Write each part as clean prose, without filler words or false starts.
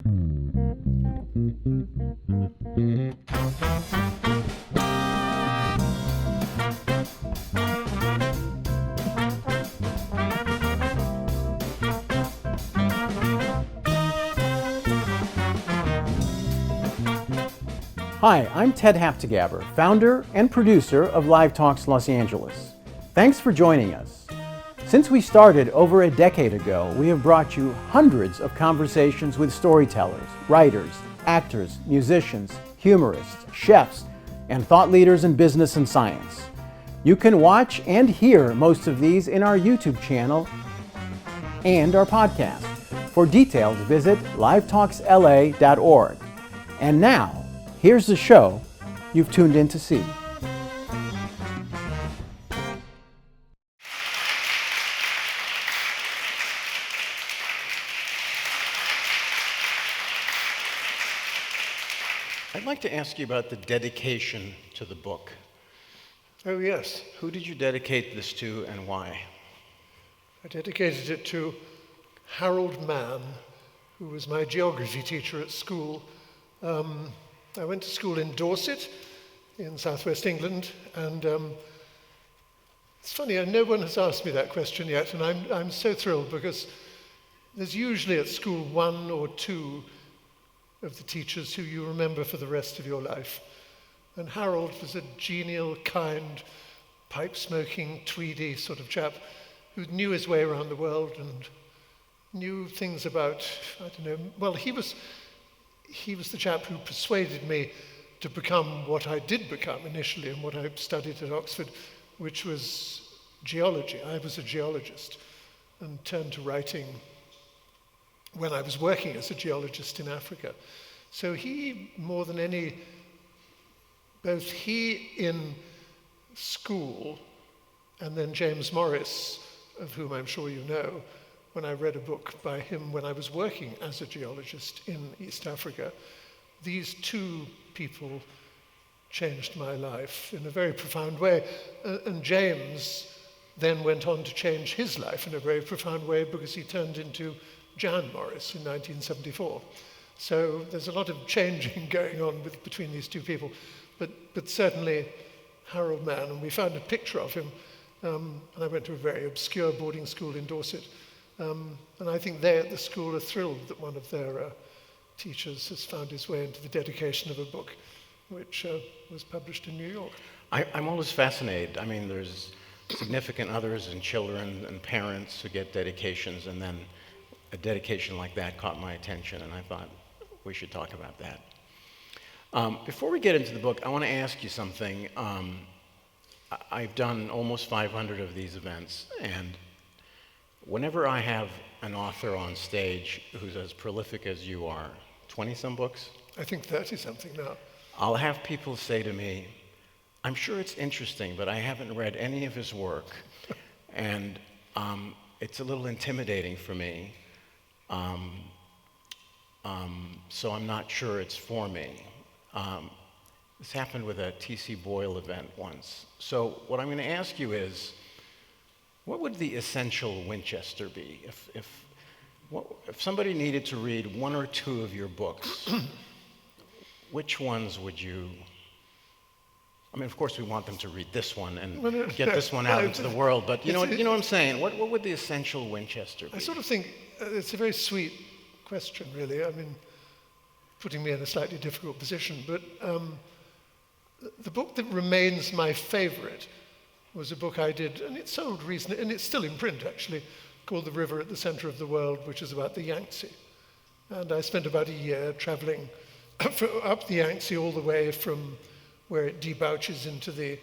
Hi, I'm Ted Habte-Gabr, founder and producer of Live Talks Los Angeles. Thanks for joining us. Since we started over a decade ago, we have brought you hundreds of conversations with storytellers, writers, actors, musicians, humorists, chefs, and thought leaders in business and science. You can watch and hear most of these in our YouTube channel and our podcast. For details, visit livetalksla.org. And now, here's the show you've tuned in to see. I'd like to ask you about the dedication to the book. Oh, yes. Who did you dedicate this to and why? I dedicated it to Harold Mann, who was my geography teacher at school. I went to school in Dorset, in southwest England, and it's funny, no one has asked me that question yet, and I'm so thrilled because there's usually at school one or two of the teachers who you remember for the rest of your life. And Harold was a genial, kind, pipe-smoking, tweedy sort of chap who knew his way around the world and knew things about, I don't know, well, he was the chap who persuaded me to become what I did become initially and what I studied at Oxford, which was geology. I was a geologist and turned to writing when I was working as a geologist in Africa. So he, more than any, both he in school and then James Morris, of whom I'm sure you know, when I read a book by him when I was working as a geologist in East Africa, these two people changed my life in a very profound way. And James then went on to change his life in a very profound way because he turned into Jan Morris in 1974. So there's a lot of changing going on between these two people. But certainly Harold Mann, and we found a picture of him, and I went to a very obscure boarding school in Dorset. And I think they at the school are thrilled that one of their teachers has found his way into the dedication of a book which was published in New York. I'm always fascinated. I mean, there's significant others and children and parents who get dedications, and then a dedication like that caught my attention, and I thought we should talk about that. Before we get into the book, I want to ask you something. I've done almost 500 of these events, and whenever I have an author on stage who's as prolific as you are, 20-some books? I think 30-something now. I'll have people say to me, I'm sure it's interesting, but I haven't read any of his work, and it's a little intimidating for me, so I'm not sure it's for me. This happened with a T.C. Boyle event once. So what I'm going to ask you is, what would the essential Winchester be? If somebody needed to read one or two of your books, which ones would you... I mean, of course, we want them to read this one and get this one out into the world, but you know what I'm saying? What would the essential Winchester be? I sort of think it's a very sweet question, really. I mean, putting me in a slightly difficult position, but the book that remains my favorite was a book I did, and it sold recently, and it's still in print actually, called The River at the Center of the World, which is about the Yangtze. And I spent about a year traveling up the Yangtze all the way from where it debouches into the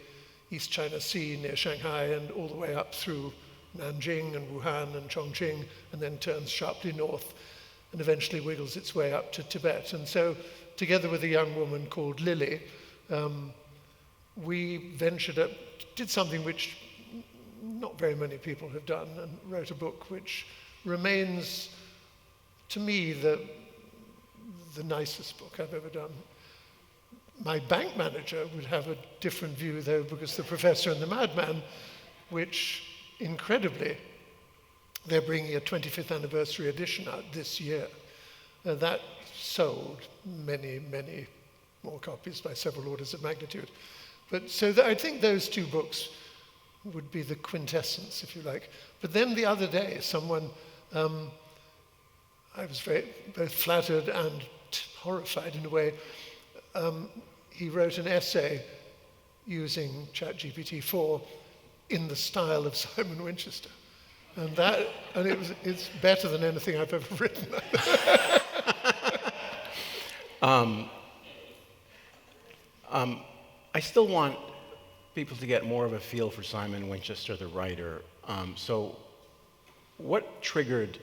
East China Sea near Shanghai and all the way up through Nanjing and Wuhan and Chongqing, and then turns sharply north and eventually wiggles its way up to Tibet. And so, together with a young woman called Lily, we ventured up, did something which not very many people have done, and wrote a book which remains, to me, the nicest book I've ever done. My bank manager would have a different view, though, because The Professor and the Madman, which, incredibly, they're bringing a 25th anniversary edition out this year. That sold many, many more copies by several orders of magnitude. But so I think those two books would be the quintessence, if you like. But then the other day, someone, I was both flattered and horrified in a way. He wrote an essay using ChatGPT-4 in the style of Simon Winchester. And it's better than anything I've ever written. I still want people to get more of a feel for Simon Winchester, the writer. So what triggered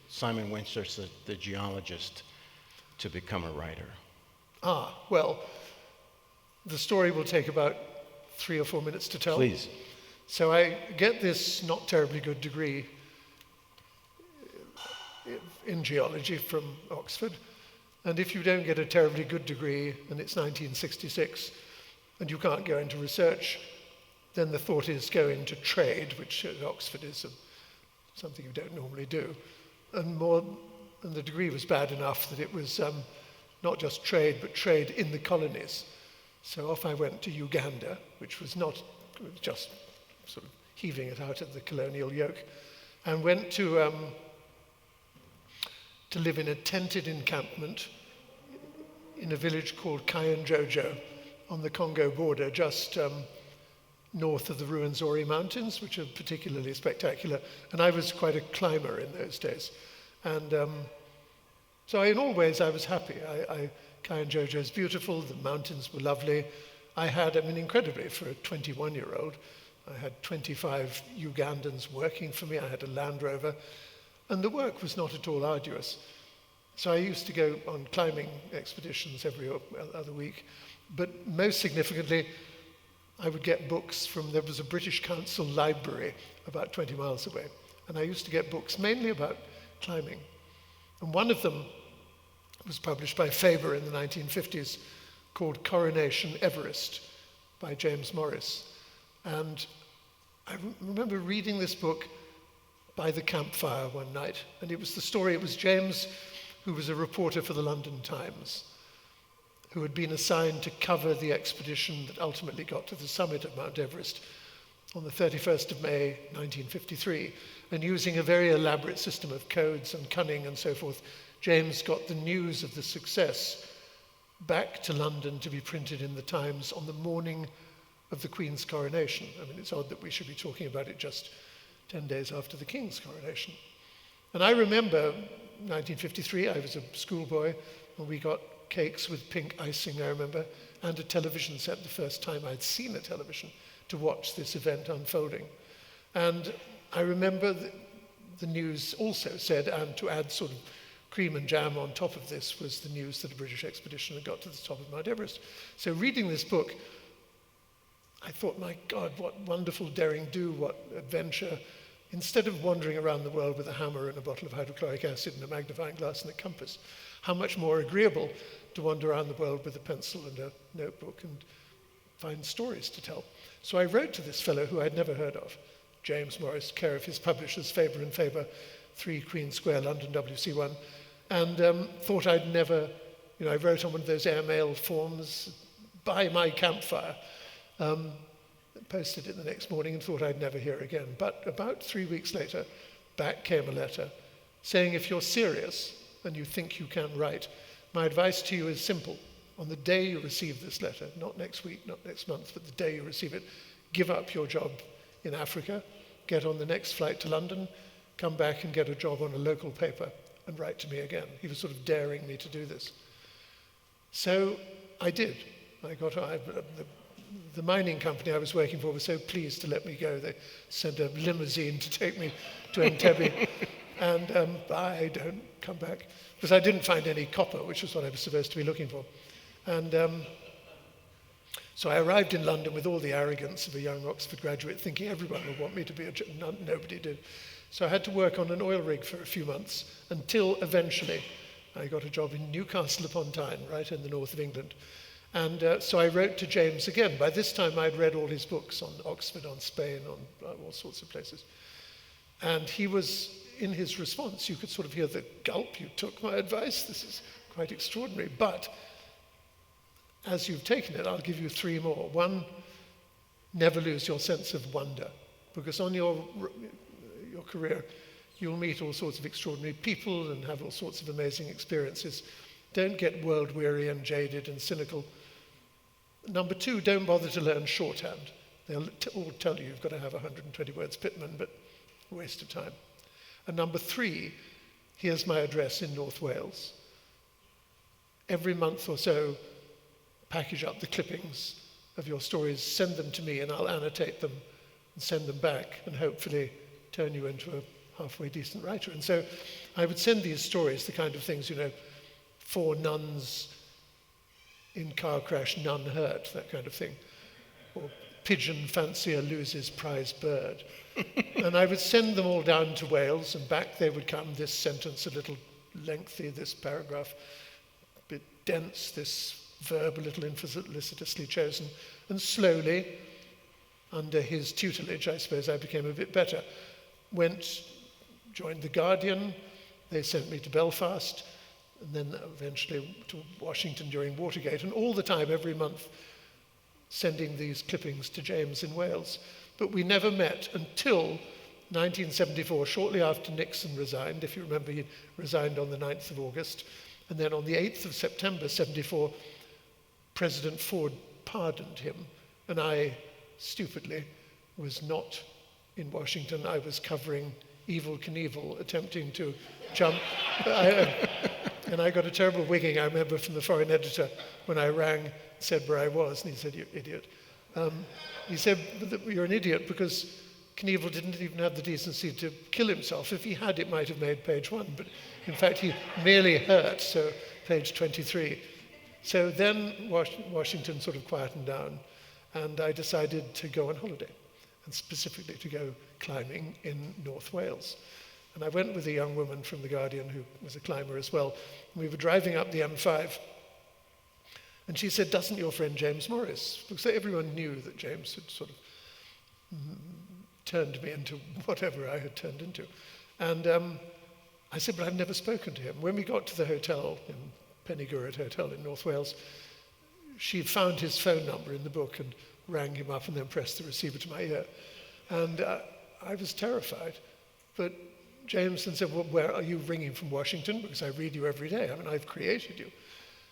Simon Winchester, the geologist, to become a writer? Well, the story will take about 3 or 4 minutes to tell. Please. So I get this not terribly good degree in geology from Oxford. And if you don't get a terribly good degree, and it's 1966, and you can't go into research, then the thought is go into trade, which at Oxford is something you don't normally do. And the degree was bad enough that it was not just trade, but trade in the colonies. So off I went to Uganda, which was just sort of heaving it out of the colonial yoke, and went to live in a tented encampment in a village called Kayenjojo on the Congo border, just north of the Ruwenzori Mountains, which are particularly spectacular. And I was quite a climber in those days. And so in all ways I was happy. Kayenjojo is beautiful, the mountains were lovely. Incredibly, for a 21-year-old, I had 25 Ugandans working for me. I had a Land Rover, and the work was not at all arduous. So I used to go on climbing expeditions every other week. But most significantly, I would get books there was a British Council library about 20 miles away. And I used to get books mainly about climbing. And one of them was published by Faber in the 1950s called Coronation Everest by James Morris. And I remember reading this book by the campfire one night. And it was James, who was a reporter for the London Times, who had been assigned to cover the expedition that ultimately got to the summit of Mount Everest on the 31st of May, 1953. And using a very elaborate system of codes and cunning and so forth, James got the news of the success back to London to be printed in the Times on the morning of the Queen's coronation. It's odd that we should be talking about it just 10 days after the King's coronation. And I remember 1953, I was a schoolboy, and we got cakes with pink icing, I remember, and a television set, the first time I'd seen a television, to watch this event unfolding. And I remember the news also said, and to add sort of cream and jam on top of this, was the news that a British expedition had got to the top of Mount Everest. So reading this book, I thought, my God, what wonderful daring do, what adventure. Instead of wandering around the world with a hammer and a bottle of hydrochloric acid and a magnifying glass and a compass, how much more agreeable to wander around the world with a pencil and a notebook and find stories to tell. So I wrote to this fellow who I'd never heard of, James Morris, care of his publishers, Faber and Faber, 3 Queen Square, London, WC1, and thought I'd never, I wrote on one of those airmail forms, by my campfire, posted it the next morning and thought I'd never hear again. But about 3 weeks later, back came a letter saying, if you're serious and you think you can write, my advice to you is simple. On the day you receive this letter, not next week, not next month, but the day you receive it, give up your job in Africa, get on the next flight to London, come back and get a job on a local paper and write to me again. He was sort of daring me to do this. So I did. The mining company I was working for was so pleased to let me go. They sent a limousine to take me to Entebbe. And I don't come back. Because I didn't find any copper, which was what I was supposed to be looking for. And so I arrived in London with all the arrogance of a young Oxford graduate, thinking everyone would want me to be nobody did. So I had to work on an oil rig for a few months until eventually I got a job in Newcastle upon Tyne, right in the north of England. And so I wrote to James again. By this time I'd read all his books on Oxford, on Spain, on all sorts of places. And he was, in his response, you could sort of hear the gulp, you took my advice, this is quite extraordinary. But as you've taken it, I'll give you 3 more. 1, never lose your sense of wonder, because on your career, you'll meet all sorts of extraordinary people and have all sorts of amazing experiences. Don't get world-weary and jaded and cynical. Number 2, don't bother to learn shorthand. They'll all tell you you've got to have 120 words Pitman, but a waste of time. And number 3, here's my address in North Wales. Every month or so, package up the clippings of your stories, send them to me, and I'll annotate them and send them back, and hopefully turn you into a halfway decent writer. And so I would send these stories, the kind of things, 4 nuns in car crash, none hurt, that kind of thing. Or pigeon fancier loses prize bird. And I would send them all down to Wales, and back they would come, this sentence a little lengthy, this paragraph a bit dense, this verb a little infelicitously chosen. And slowly, under his tutelage, I suppose I became a bit better. Joined The Guardian, they sent me to Belfast, and then eventually to Washington during Watergate, and all the time, every month, sending these clippings to James in Wales. But we never met until 1974, shortly after Nixon resigned. If you remember, he resigned on the 9th of August, and then on the 8th of September, 74, President Ford pardoned him, and I, stupidly, was not in Washington. I was covering Evel Knievel, attempting to jump. And I got a terrible wigging, I remember, from the foreign editor when I rang, said where I was, and he said, "You idiot." He said, "You're an idiot because Knievel didn't even have the decency to kill himself. If he had, it might have made page 1, but in fact he merely hurt, so page 23. So then Washington sort of quietened down, and I decided to go on holiday, and specifically to go climbing in North Wales. And I went with a young woman from The Guardian who was a climber as well. And we were driving up the M5, and she said, "Doesn't your friend James Morris?" Because everyone knew that James had sort of turned me into whatever I had turned into. And I said, "But I've never spoken to him." When we got to the hotel, in Pen-y-Gwryd Hotel in North Wales, she found his phone number in the book and rang him up and then pressed the receiver to my ear. And I was terrified. But James then said, "Well, where are you ringing from? Washington? Because I read you every day. I mean, I've created you."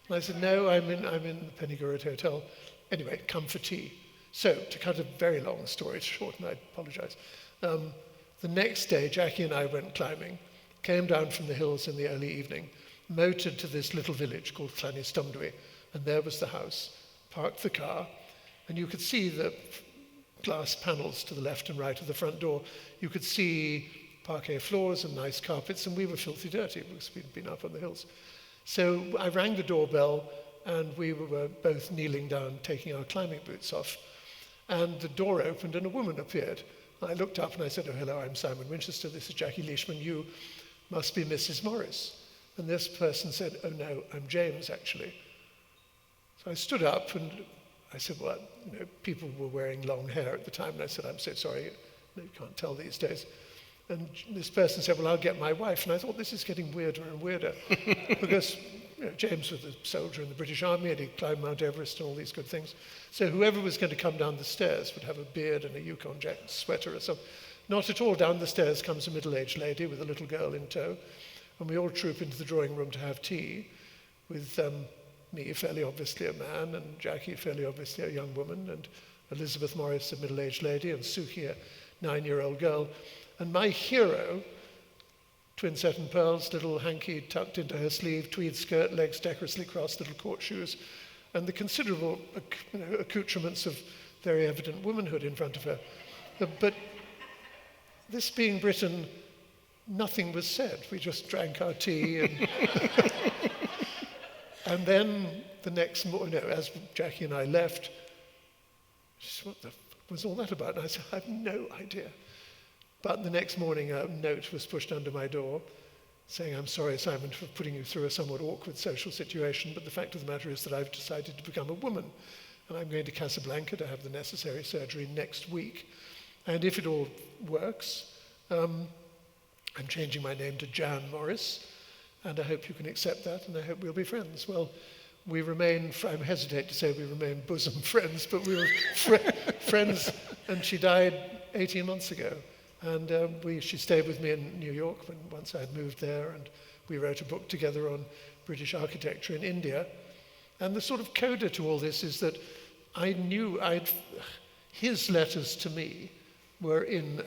And I said, "No, I'm in the Pen-y-Gwryd Hotel. Anyway, come for tea." So, to cut a very long story short, and I apologize, the next day, Jackie and I went climbing, came down from the hills in the early evening, motored to this little village called Llanystumdwy, and there was the house, parked the car, and you could see the glass panels to the left and right of the front door. You could see parquet floors and nice carpets, and we were filthy dirty because we'd been up on the hills. So I rang the doorbell, and we were both kneeling down, taking our climbing boots off. And the door opened, and a woman appeared. I looked up and I said, "Oh, hello, I'm Simon Winchester. This is Jackie Leishman. You must be Mrs. Morris." And this person said, "Oh, no, I'm James, actually." So I stood up and I said, "Well, people were wearing long hair at the time." And I said, "I'm so sorry. You can't tell these days." And this person said, "Well, I'll get my wife." And I thought, this is getting weirder and weirder because James was a soldier in the British Army and he climbed Mount Everest and all these good things. So whoever was going to come down the stairs would have a beard and a Yukon jacket sweater or something. Not at all. Down the stairs comes a middle-aged lady with a little girl in tow. And we all troop into the drawing room to have tea with me, fairly obviously a man, and Jackie, fairly obviously a young woman, and Elizabeth Morris, a middle-aged lady, and Suki, a 9-year-old girl. And my hero, twin set and pearls, little hanky tucked into her sleeve, tweed skirt, legs decorously crossed, little court shoes, and the considerable accoutrements of very evident womanhood in front of her. But this being Britain, nothing was said. We just drank our tea. And then the next morning, as Jackie and I left, she said, "What the was all that about?" And I said, "I have no idea." But the next morning, a note was pushed under my door saying, "I'm sorry, Simon, for putting you through a somewhat awkward social situation, but the fact of the matter is that I've decided to become a woman, and I'm going to Casablanca to have the necessary surgery next week. And if it all works, I'm changing my name to Jan Morris, and I hope you can accept that, and I hope we'll be friends. Well, we remain, I hesitate to say we remain bosom friends, but we were friends, and she died 18 months ago. And she stayed with me in New York once I had moved there, and we wrote a book together on British architecture in India. And the sort of coda to all this is that I knew his letters to me were in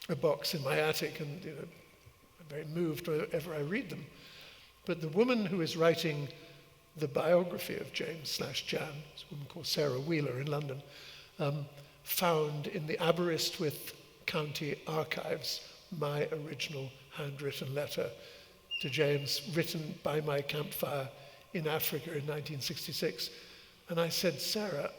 a box in my attic, and I'm very moved whenever I read them. But the woman who is writing the biography of James/Jan, a woman called Sarah Wheeler in London, found in the Aberystwyth County Archives my original handwritten letter to James, written by my campfire in Africa in 1966. And I said, Sarah,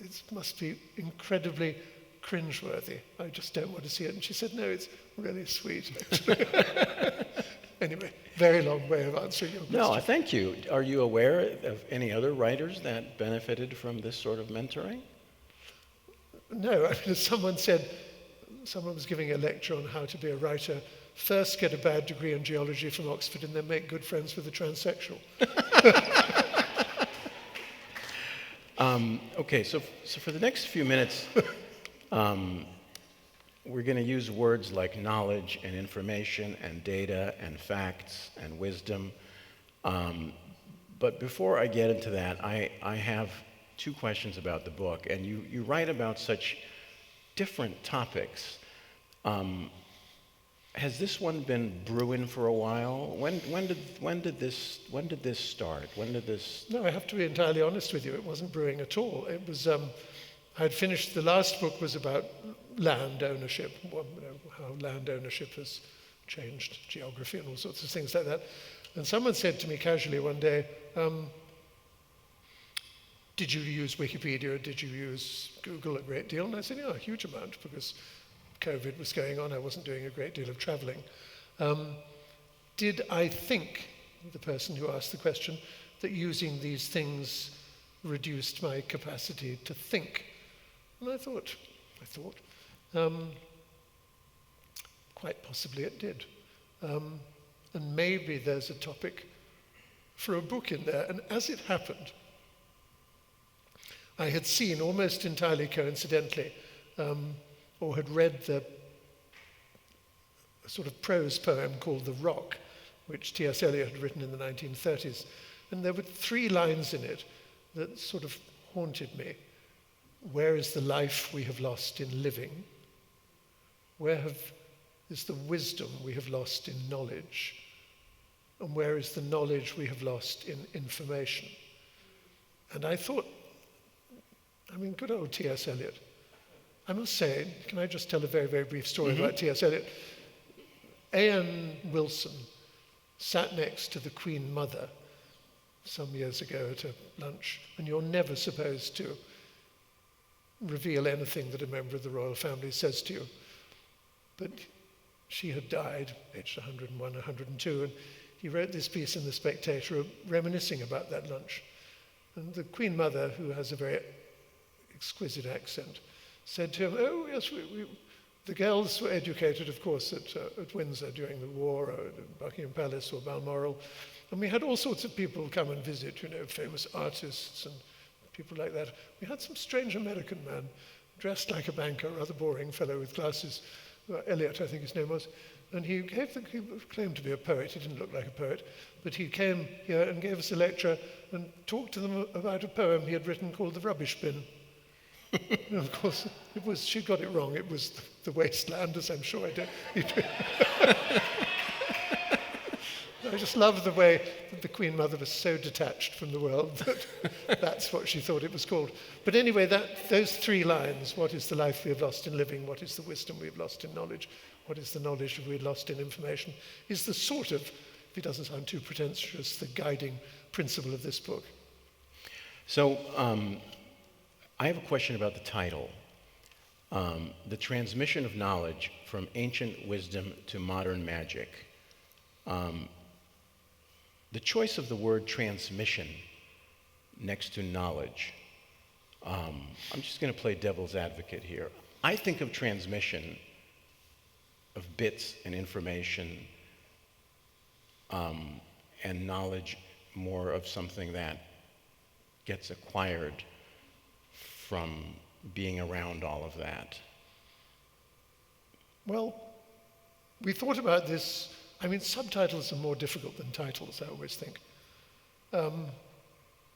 it must be incredibly cringeworthy. I just don't want to see it. And she said, no, it's really sweet, actually. Anyway, very long way of answering your question. No, thank you. Are you aware of any other writers that benefited from this sort of mentoring? No, someone was giving a lecture on how to be a writer. First get a bad degree in geology from Oxford and then make good friends with a transsexual. Okay, so for the next few minutes, we're going to use words like knowledge and information and data and facts and wisdom. But before I get into that, I have two questions about the book. And you write about such different topics. Has this one been brewing for a while? When did this start? When did this? No, I have to be entirely honest with you. It wasn't brewing at all. It was. I had finished. The last book was about land ownership, how land ownership has changed geography and all sorts of things like that. And someone said to me casually one day, "Did you use Wikipedia? Or did you use Google a great deal?" And I said, "Yeah, a huge amount, because COVID was going on, I wasn't doing a great deal of traveling." Did I think, the person who asked the question, that using these things reduced my capacity to think? And I thought, quite possibly it did. And maybe there's a topic for a book in there. And as it happened, I had seen, almost entirely coincidentally, or had read a sort of prose poem called The Rock, which T.S. Eliot had written in the 1930s. And there were 3 lines in it that sort of haunted me. Where is the life we have lost in living? Where is the wisdom we have lost in knowledge? And where is the knowledge we have lost in information? And I thought, good old T.S. Eliot. I must say, can I just tell a very, very brief story about T.S. Eliot? A.N. Wilson sat next to the Queen Mother some years ago at a lunch, and you're never supposed to reveal anything that a member of the royal family says to you. But she had died, aged 101, 102, and he wrote this piece in The Spectator reminiscing about that lunch. And the Queen Mother, who has a very exquisite accent, said to him, "Oh, yes, the girls were educated, of course, at Windsor during the war, or at Buckingham Palace or Balmoral. And we had all sorts of people come and visit, famous artists and people like that. We had some strange American man, dressed like a banker, rather boring fellow with glasses, Eliot, I think his name was. And he claimed to be a poet. He didn't look like a poet, but he came here and gave us a lecture and talked to them about a poem he had written called The Rubbish Bin." And of course, she got it wrong. It was the wasteland, as I'm sure I did. I just love the way that the Queen Mother was so detached from the world that that's what she thought it was called. But anyway, those 3 lines, what is the life we have lost in living, what is the wisdom we have lost in knowledge, what is the knowledge we have lost in information, is the sort of, if it doesn't sound too pretentious, the guiding principle of this book. So, I have a question about the title. The transmission of knowledge from ancient wisdom to modern magic. The choice of the word transmission next to knowledge. I'm just going to play devil's advocate here. I think of transmission of bits and information and knowledge more of something that gets acquired from being around all of that? Well, we thought about this. I mean, subtitles are more difficult than titles, I always think.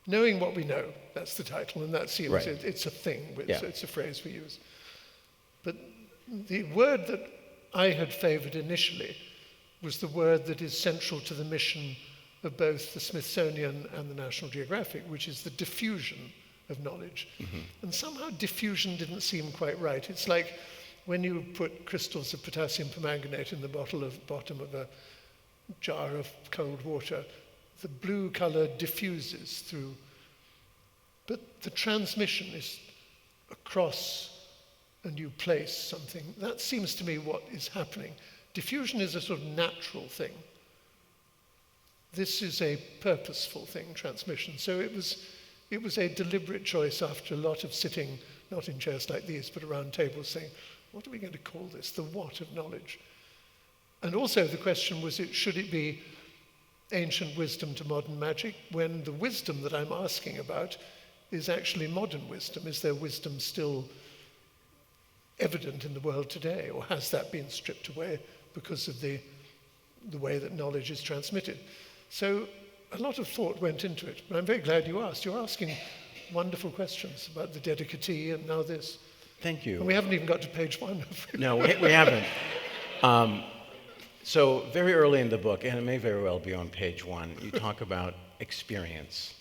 Knowing what we know, that's the title, and that seems, right. it's a thing, Yeah. it's a phrase we use. But the word that I had favored initially was the word that is central to the mission of both the Smithsonian and the National Geographic, which is the diffusion of knowledge. Mm-hmm. And somehow diffusion didn't seem quite right. It's like when you put crystals of potassium permanganate in the bottom of a jar of cold water, the blue color diffuses through. But the transmission is across and you place something. That seems to me what is happening. Diffusion is a sort of natural thing. This is a purposeful thing, transmission. So it was a deliberate choice after a lot of sitting, not in chairs like these, but around tables saying, what are we going to call this? The what of knowledge? And also the question was, should it be ancient wisdom to modern magic, when the wisdom that I'm asking about is actually modern wisdom? Is there wisdom still evident in the world today, or has that been stripped away because of the way that knowledge is transmitted? So a lot of thought went into it, but I'm very glad you asked. You're asking wonderful questions about the dedicatee and now this. Thank you. And we haven't even got to page 1. No, we haven't. So very early in the book, and it may very well be on page 1, you talk about experience.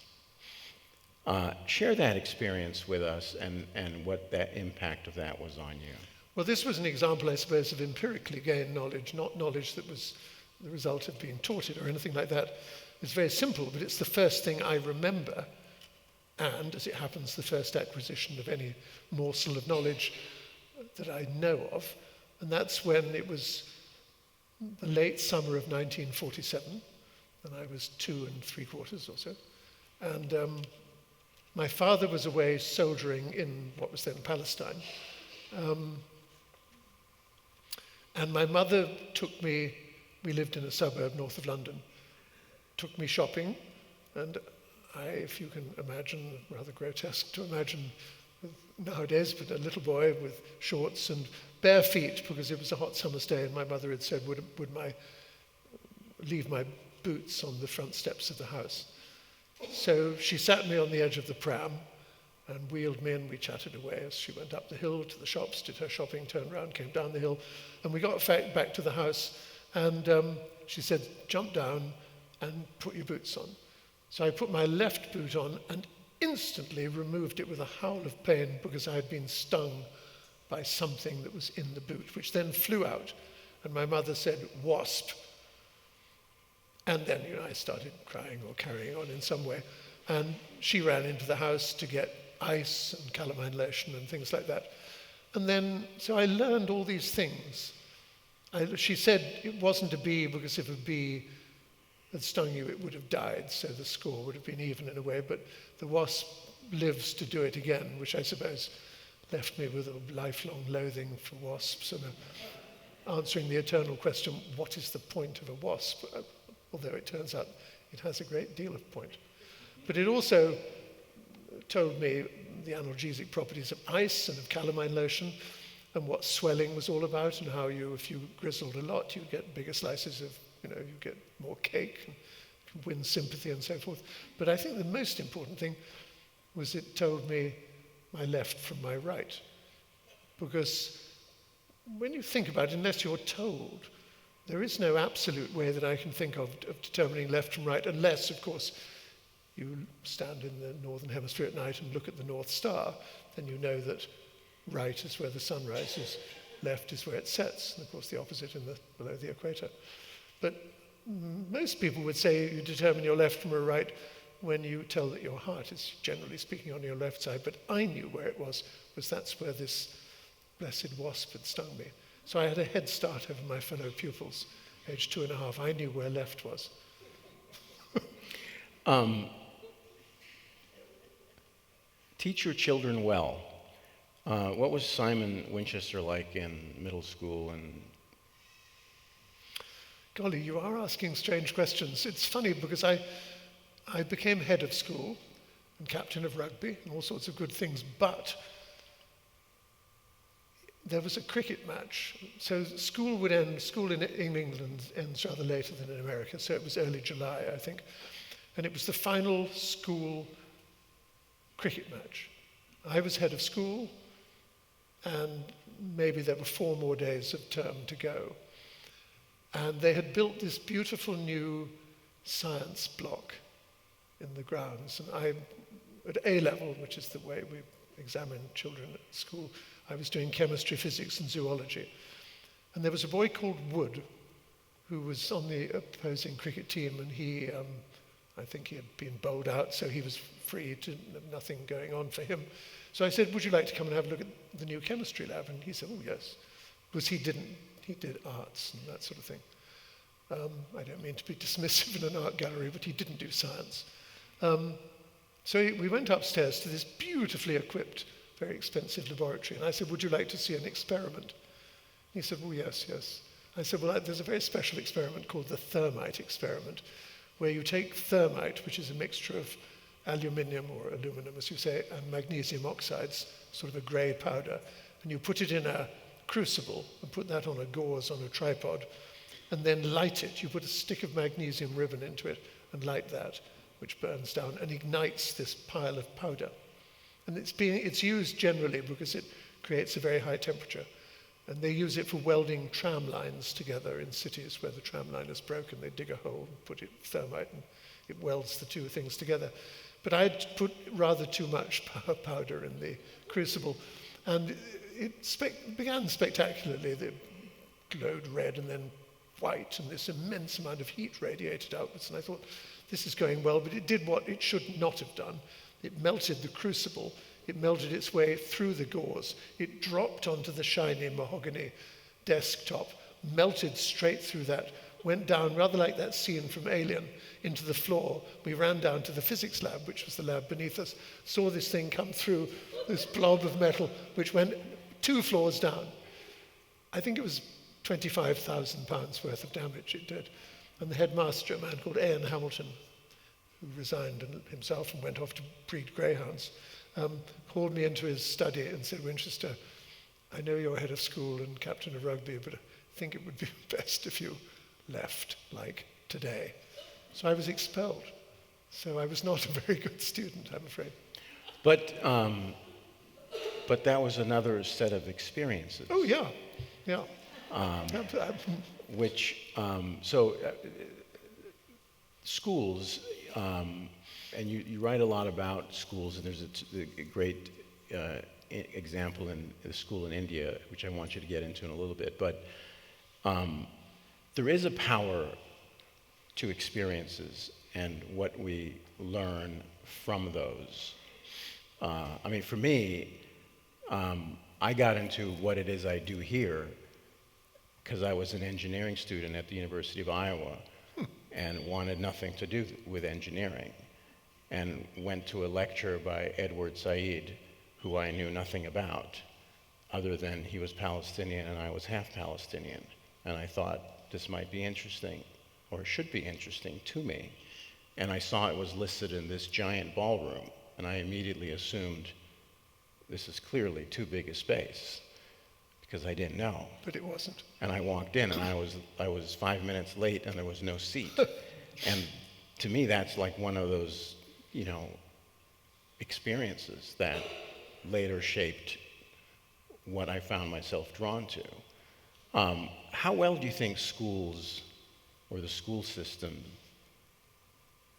Share that experience with us and what that impact of that was on you. Well, this was an example, I suppose, of empirically gained knowledge, not knowledge that was the result of being taught it or anything like that. It's very simple, but it's the first thing I remember, and, as it happens, the first acquisition of any morsel of knowledge that I know of. And that's when it was the late summer of 1947, and I was 2 3/4 or so. And my father was away soldiering in what was then Palestine. And my mother took me, we lived in a suburb north of London, took me shopping, and if you can imagine, rather grotesque to imagine nowadays, but a little boy with shorts and bare feet, because it was a hot summer's day, and my mother had said, would leave my boots on the front steps of the house. So she sat me on the edge of the pram and wheeled me, and we chatted away as she went up the hill to the shops, did her shopping, turned around, came down the hill, and we got back to the house, and she said, jump down and put your boots on. So I put my left boot on and instantly removed it with a howl of pain because I had been stung by something that was in the boot, which then flew out, and my mother said, wasp. And then I started crying or carrying on in some way, and she ran into the house to get ice and calamine lotion and things like that. And then, so I learned all these things. She said it wasn't a bee because if a bee had stung you, it would have died, so the score would have been even in a way, but the wasp lives to do it again, which I suppose left me with a lifelong loathing for wasps and answering the eternal question, what is the point of a wasp? Although it turns out it has a great deal of point. But it also told me the analgesic properties of ice and of calamine lotion, and what swelling was all about, and how if you grizzled a lot, you get bigger slices of, you get more cake, and win sympathy and so forth. But I think the most important thing was it told me my left from my right. Because when you think about it, unless you're told, there is no absolute way that I can think of determining left from right, unless, of course, you stand in the northern hemisphere at night and look at the North Star, then you know that right is where the sun rises, left is where it sets, and of course the opposite below the equator. But most people would say you determine your left from your right when you tell that your heart is, generally speaking, on your left side. But I knew where it was that's where this blessed wasp had stung me. So I had a head start over my fellow pupils, age 2.5. I knew where left was. Teach your children well. What was Simon Winchester like in middle school? And Golly, you are asking strange questions. It's funny because I became head of school and captain of rugby and all sorts of good things, but there was a cricket match. So school in England ends rather later than in America, so it was early July, I think. And it was the final school cricket match. I was head of school, and maybe there were 4 more days of term to go. And they had built this beautiful new science block in the grounds. And I, at A level, which is the way we examine children at school, I was doing chemistry, physics, and zoology. And there was a boy called Wood who was on the opposing cricket team, and he, I think he had been bowled out, so he was free to nothing going on for him. So I said, would you like to come and have a look at the new chemistry lab? And he said, oh, yes. Because he did arts and that sort of thing. I don't mean to be dismissive in an art gallery, but he didn't do science. So we went upstairs to this beautifully equipped, very expensive laboratory. And I said, would you like to see an experiment? He said, oh, yes, yes. I said, well, there's a very special experiment called the thermite experiment, where you take thermite, which is a mixture of aluminium, or aluminum, as you say, and magnesium oxides, sort of a grey powder, and you put it in a crucible and put that on a gauze on a tripod, and then light it. You put a stick of magnesium ribbon into it and light that, which burns down and ignites this pile of powder. And it's used generally because it creates a very high temperature. And they use it for welding tram lines together in cities where the tram line is broken. They dig a hole and put it thermite, and it welds the two things together. But I'd put rather too much powder in the crucible, and it began spectacularly. It glowed red and then white, and this immense amount of heat radiated outwards. And I thought, this is going well, but it did what it should not have done. It melted the crucible. It melted its way through the gauze. It dropped onto the shiny mahogany desktop, melted straight through that, went down rather like that scene from Alien into the floor. We ran down to the physics lab, which was the lab beneath us, saw this thing come through, this blob of metal, which went 2 floors down. I think it was £25,000 worth of damage it did. And the headmaster, a man called Ian Hamilton, who resigned himself and went off to breed greyhounds, called me into his study and said, Winchester, I know you're head of school and captain of rugby, but I think it would be best if you left, like today. So I was expelled. So I was not a very good student, I'm afraid. But that was another set of experiences. Oh, yeah, yeah. Schools, and you write a lot about schools, and there's a great example in the school in India, which I want you to get into in a little bit, but there is a power to experiences and what we learn from those. I mean, for me, I got into what it is I do here because I was an engineering student at the University of Iowa and wanted nothing to do with engineering, and went to a lecture by Edward Said, who I knew nothing about, other than he was Palestinian and I was half Palestinian. And I thought this might be interesting, or should be interesting to me. And I saw it was listed in this giant ballroom, and I immediately assumed this is clearly too big a space, because I didn't know. But it wasn't. And I walked in, and I was 5 minutes late, and there was no seat. And to me, that's like one of those, experiences that later shaped what I found myself drawn to. How well do you think schools or the school system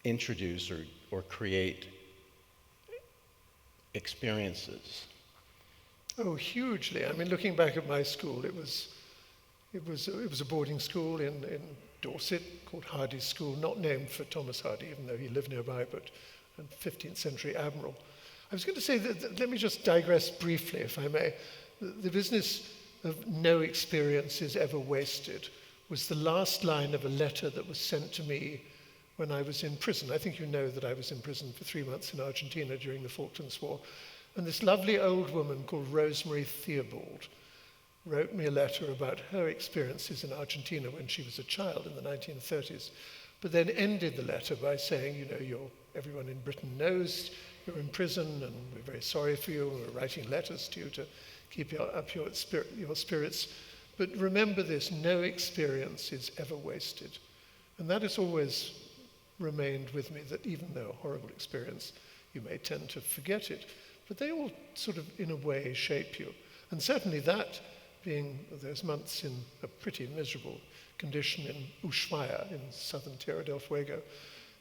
introduce or create experiences? Oh, hugely. I mean, looking back at my school, it was a boarding school in Dorset called Hardy's School, not named for Thomas Hardy, even though he lived nearby, but a 15th century admiral. I was going to say that let me just digress briefly, if I may. The business of no experience is ever wasted was the last line of a letter that was sent to me when I was in prison. I think you know that I was in prison for 3 months in Argentina during the Falklands War. And this lovely old woman called Rosemary Theobald wrote me a letter about her experiences in Argentina when she was a child in the 1930s, but then ended the letter by saying, you know, everyone in Britain knows you're in prison and we're very sorry for you, and we're writing letters to you to keep up your spirits. But remember this, no experience is ever wasted. And that has always remained with me, that even though a horrible experience, you may tend to forget it, but they all sort of, in a way, shape you. And certainly that, being those months in a pretty miserable condition in Ushuaia, in southern Tierra del Fuego,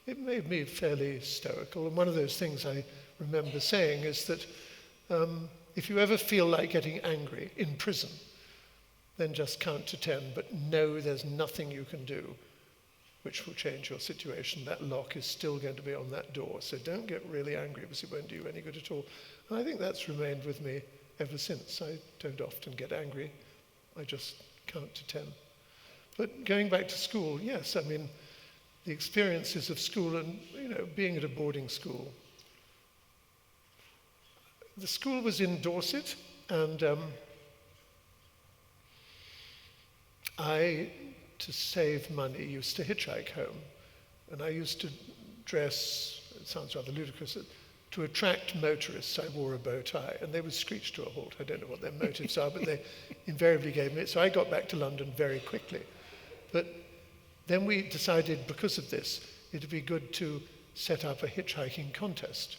it made me fairly stoical. And one of those things I remember saying is that if you ever feel like getting angry in prison, then just count to 10, but know there's nothing you can do which will change your situation. That lock is still going to be on that door. So don't get really angry because it won't do you any good at all. And I think that's remained with me ever since. I don't often get angry. I just count to 10. But going back to school, yes, I mean, the experiences of school and, you know, being at a boarding school. The school was in Dorset, and I, to save money, used to hitchhike home. And I used to dress, it sounds rather ludicrous, to attract motorists. I wore a bow tie, and they would screech to a halt. I don't know what their motives are, but they invariably gave me it. So I got back to London very quickly. But then we decided, because of this, it would be good to set up a hitchhiking contest.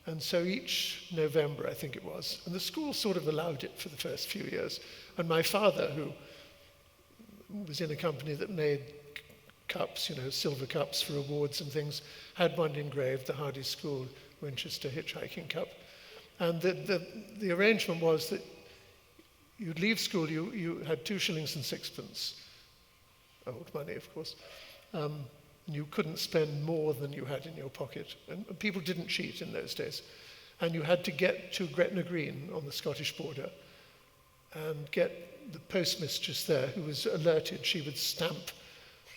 And so each November, I think it was, and the school sort of allowed it for the first few years. And my father, who was in a company that made cups, you know, silver cups for awards and things, had one engraved, the Hardy School Winchester Hitchhiking Cup. And the arrangement was that you'd leave school, you had 2 shillings and 6pence, old money, of course. You couldn't spend more than you had in your pocket. And people didn't cheat in those days. And you had to get to Gretna Green on the Scottish border and get the postmistress there, who was alerted. She would stamp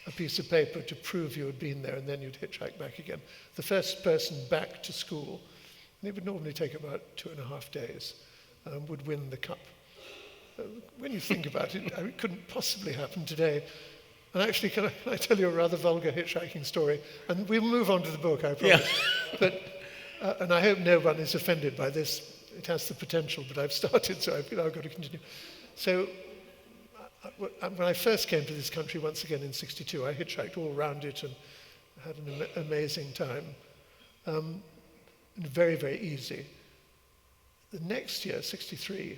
a piece of paper to prove you had been there, and then you'd hitchhike back again. The first person back to school, and it would normally take about 2.5 days, would win the cup. When you think about it, it couldn't possibly happen today. And actually, can I tell you a rather vulgar hitchhiking story? And we'll move on to the book, I promise. Yeah. But, and I hope no one is offended by this. It has the potential, but I've started, so I've got to continue. So when I first came to this country once again in '62, I hitchhiked all around it and had an amazing time. And very, very easy. The next year, '63,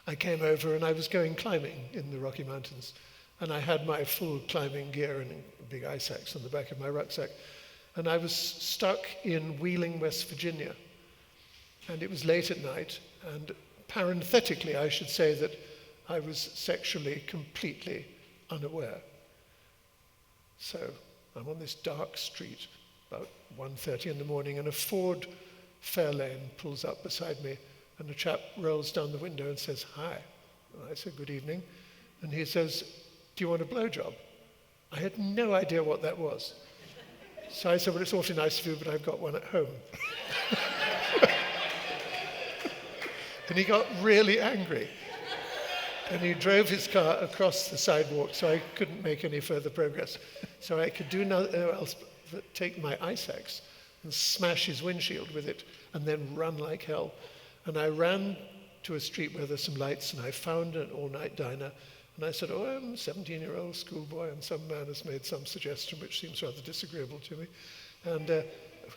I came over and I was going climbing in the Rocky Mountains. And I had my full climbing gear and big ice axe on the back of my rucksack. And I was stuck in Wheeling, West Virginia. And it was late at night. And parenthetically, I should say that I was sexually completely unaware. So I'm on this dark street, about 1:30 in the morning, and a Ford Fairlane pulls up beside me, and a chap rolls down the window and says, "Hi." And I said, "Good evening." And he says, "Do you want a blowjob?" I had no idea what that was. So I said, "Well, it's awfully nice of you, but I've got one at home." And he got really angry. And he drove his car across the sidewalk, so I couldn't make any further progress. So I could do nothing else but take my ice axe and smash his windshield with it, and then run like hell. And I ran to a street where there's some lights, and I found an all-night diner. And I said, "Oh, I'm a 17-year-old schoolboy, and some man has made some suggestion which seems rather disagreeable to me." And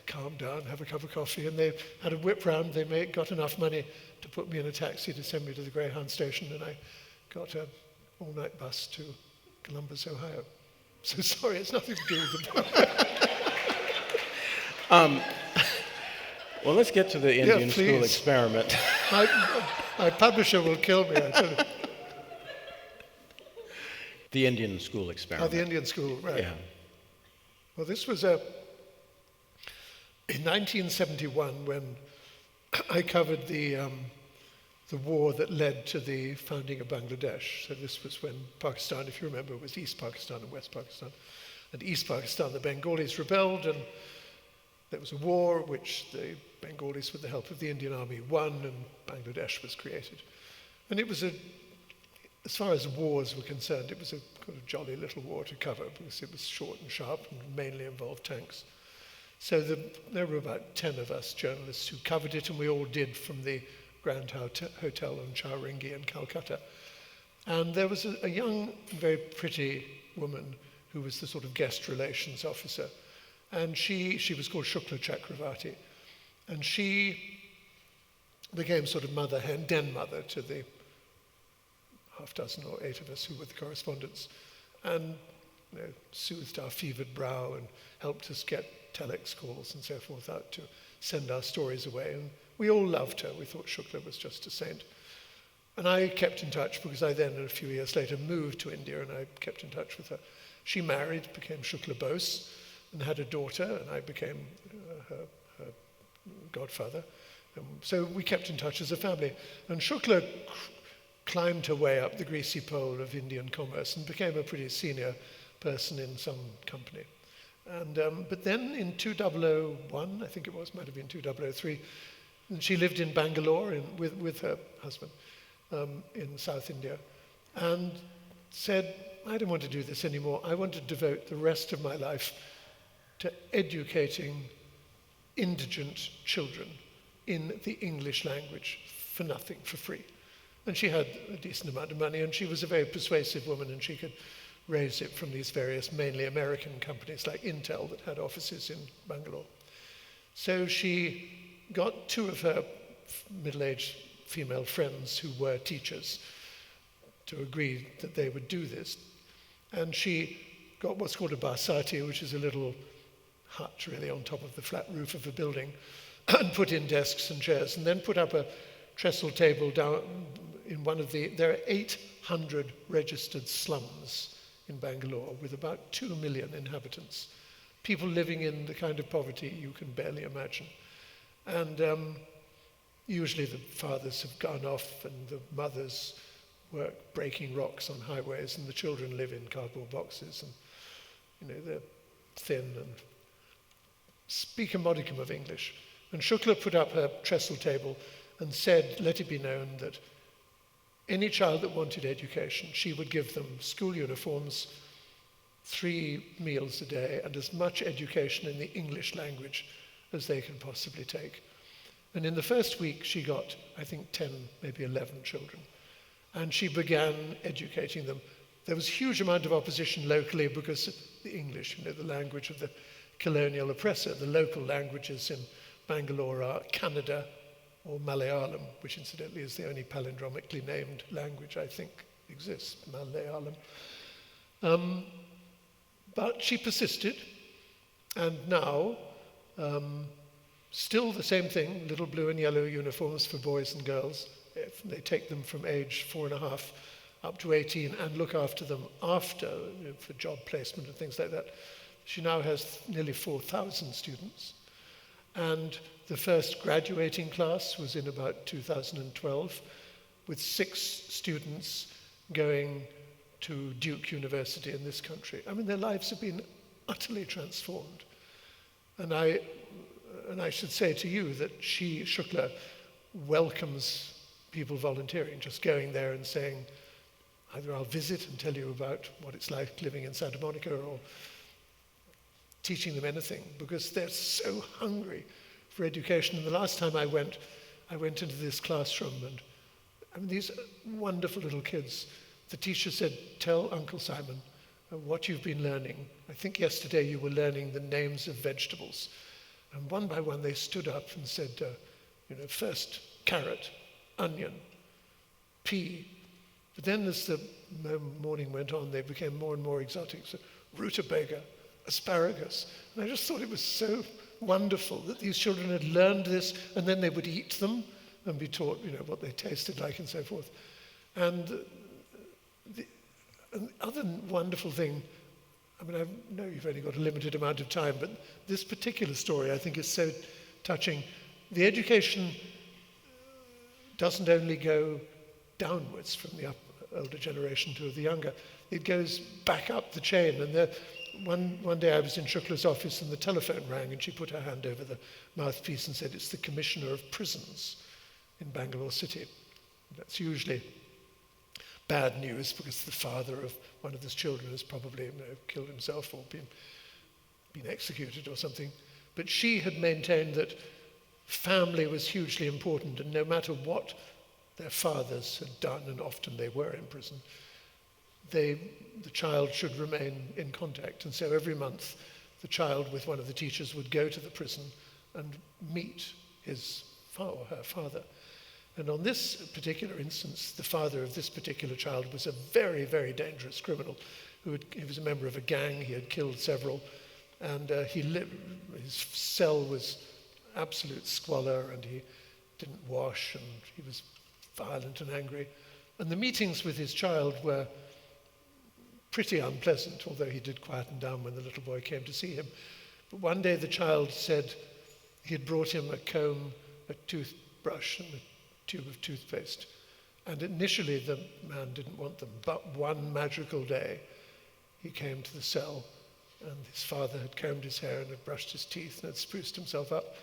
calm down, have a cup of coffee. And they had a whip round. They got enough money to put me in a taxi to send me to the Greyhound station, and I got an all-night bus to Columbus, Ohio. So sorry, it's nothing to do with the book. Well, let's get to the Indian school experiment. My publisher will kill me, I tell you. The Indian school experiment. Oh, the Indian school, right. Yeah. Well, this was in 1971 when I covered the war that led to the founding of Bangladesh. So this was when Pakistan, if you remember, was East Pakistan and West Pakistan. And East Pakistan, the Bengalis rebelled, and there was a war which the Bengalis, with the help of the Indian army, won, and Bangladesh was created. And it was a as far as wars were concerned, it was a kind of jolly little war to cover because it was short and sharp and mainly involved tanks. So there were about 10 of us journalists who covered it, and we all did from the Grand Hotel on Chowringhee in Calcutta. And there was a young, very pretty woman who was the sort of guest relations officer. And she was called Shukla Chakravarti. And she became sort of mother hen, den mother to the half dozen or 8 of us who were the correspondents, and soothed our fevered brow and helped us get telex calls and so forth out to send our stories away. And we all loved her. We thought Shukla was just a saint. And I kept in touch because I then, a few years later, moved to India, and I kept in touch with her. She married, became Shukla Bose, and had a daughter, and I became her godfather. So we kept in touch as a family. And Shukla climbed her way up the greasy pole of Indian commerce and became a pretty senior person in some company. And but then in 2001, I think it was, might have been 2003, she lived in Bangalore with her husband in South India, and said, I don't want to do this anymore. I want to devote the rest of my life to educating indigent children in the English language for nothing, for free. And she had a decent amount of money, and she was a very persuasive woman, and she could raise it from these various mainly American companies like Intel that had offices in Bangalore. So she got 2 of her middle-aged female friends who were teachers to agree that they would do this. And she got what's called a basati, which is a little hut really on top of the flat roof of a building, and put in desks and chairs, and then put up a trestle table down in one of there are 800 registered slums in Bangalore with about 2 million inhabitants, people living in the kind of poverty you can barely imagine. And usually the fathers have gone off and the mothers work breaking rocks on highways, and the children live in cardboard boxes, and they're thin and speak a modicum of English. And Shukla put up her trestle table and said, let it be known that any child that wanted education, she would give them school uniforms, 3 meals a day, and as much education in the English language as they can possibly take. And in the first week, she got, I think, 10, maybe 11 children. And she began educating them. There was a huge amount of opposition locally because of the English, the language of the colonial oppressor. The local languages in Bangalore are Kannada or Malayalam, which incidentally is the only palindromically named language I think exists, Malayalam. But she persisted, and now, still the same thing, little blue and yellow uniforms for boys and girls. They take them from age 4.5 up to 18 and look after them after, for job placement and things like that. She now has nearly 4,000 students. And the first graduating class was in about 2012, with 6 students going to Duke University in this country. I mean, their lives have been utterly transformed. And I should say to you that Shukla, welcomes people volunteering, just going there and saying, either I'll visit and tell you about what it's like living in Santa Monica, or teaching them anything, because they're so hungry for education. And the last time I went into this classroom, and I mean, these wonderful little kids, the teacher said, tell Uncle Simon what you've been learning. I think yesterday you were learning the names of vegetables. And one by one they stood up and said, first carrot, onion, pea. But then as the morning went on, they became more and more exotic. So rutabaga, asparagus. And I just thought it was so wonderful that these children had learned this, and then they would eat them and be taught, what they tasted like and so forth. And the other wonderful thing, I mean, I know you've only got a limited amount of time, but this particular story I think is so touching. The education doesn't only go downwards from the older generation to the younger, it goes back up the chain. And one day I was in Shukla's office and the telephone rang, and she put her hand over the mouthpiece and said, it's the Commissioner of Prisons in Bangalore City. That's usually bad news because the father of one of his children has probably killed himself or been executed or something. But she had maintained that family was hugely important, and no matter what their fathers had done, and often they were in prison, the child should remain in contact. And so every month the child with one of the teachers would go to the prison and meet his or her father. And on this particular instance, the father of this particular child was a very, very dangerous criminal. He was a member of a gang, he had killed several, and his cell was absolute squalor, and he didn't wash, and he was violent and angry. And the meetings with his child were pretty unpleasant, although he did quieten down when the little boy came to see him. But one day the child said he had brought him a comb, a toothbrush, and a tube of toothpaste. And initially the man didn't want them, but one magical day he came to the cell, and his father had combed his hair and had brushed his teeth and had spruced himself up.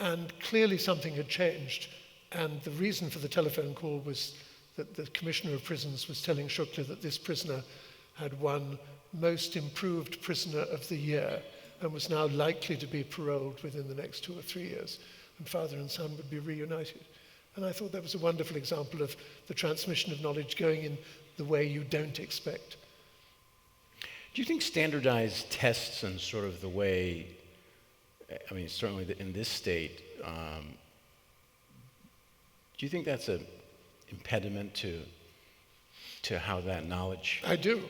And clearly something had changed. And the reason for the telephone call was that the Commissioner of Prisons was telling Shukla that this prisoner had won Most Improved Prisoner of the Year and was now likely to be paroled within the next 2 or 3 years, and father and son would be reunited. And I thought that was a wonderful example of the transmission of knowledge going in the way you don't expect. Do you think standardized tests and sort of the way, I mean, certainly in this state, do you think that's an impediment to how that knowledge? I do.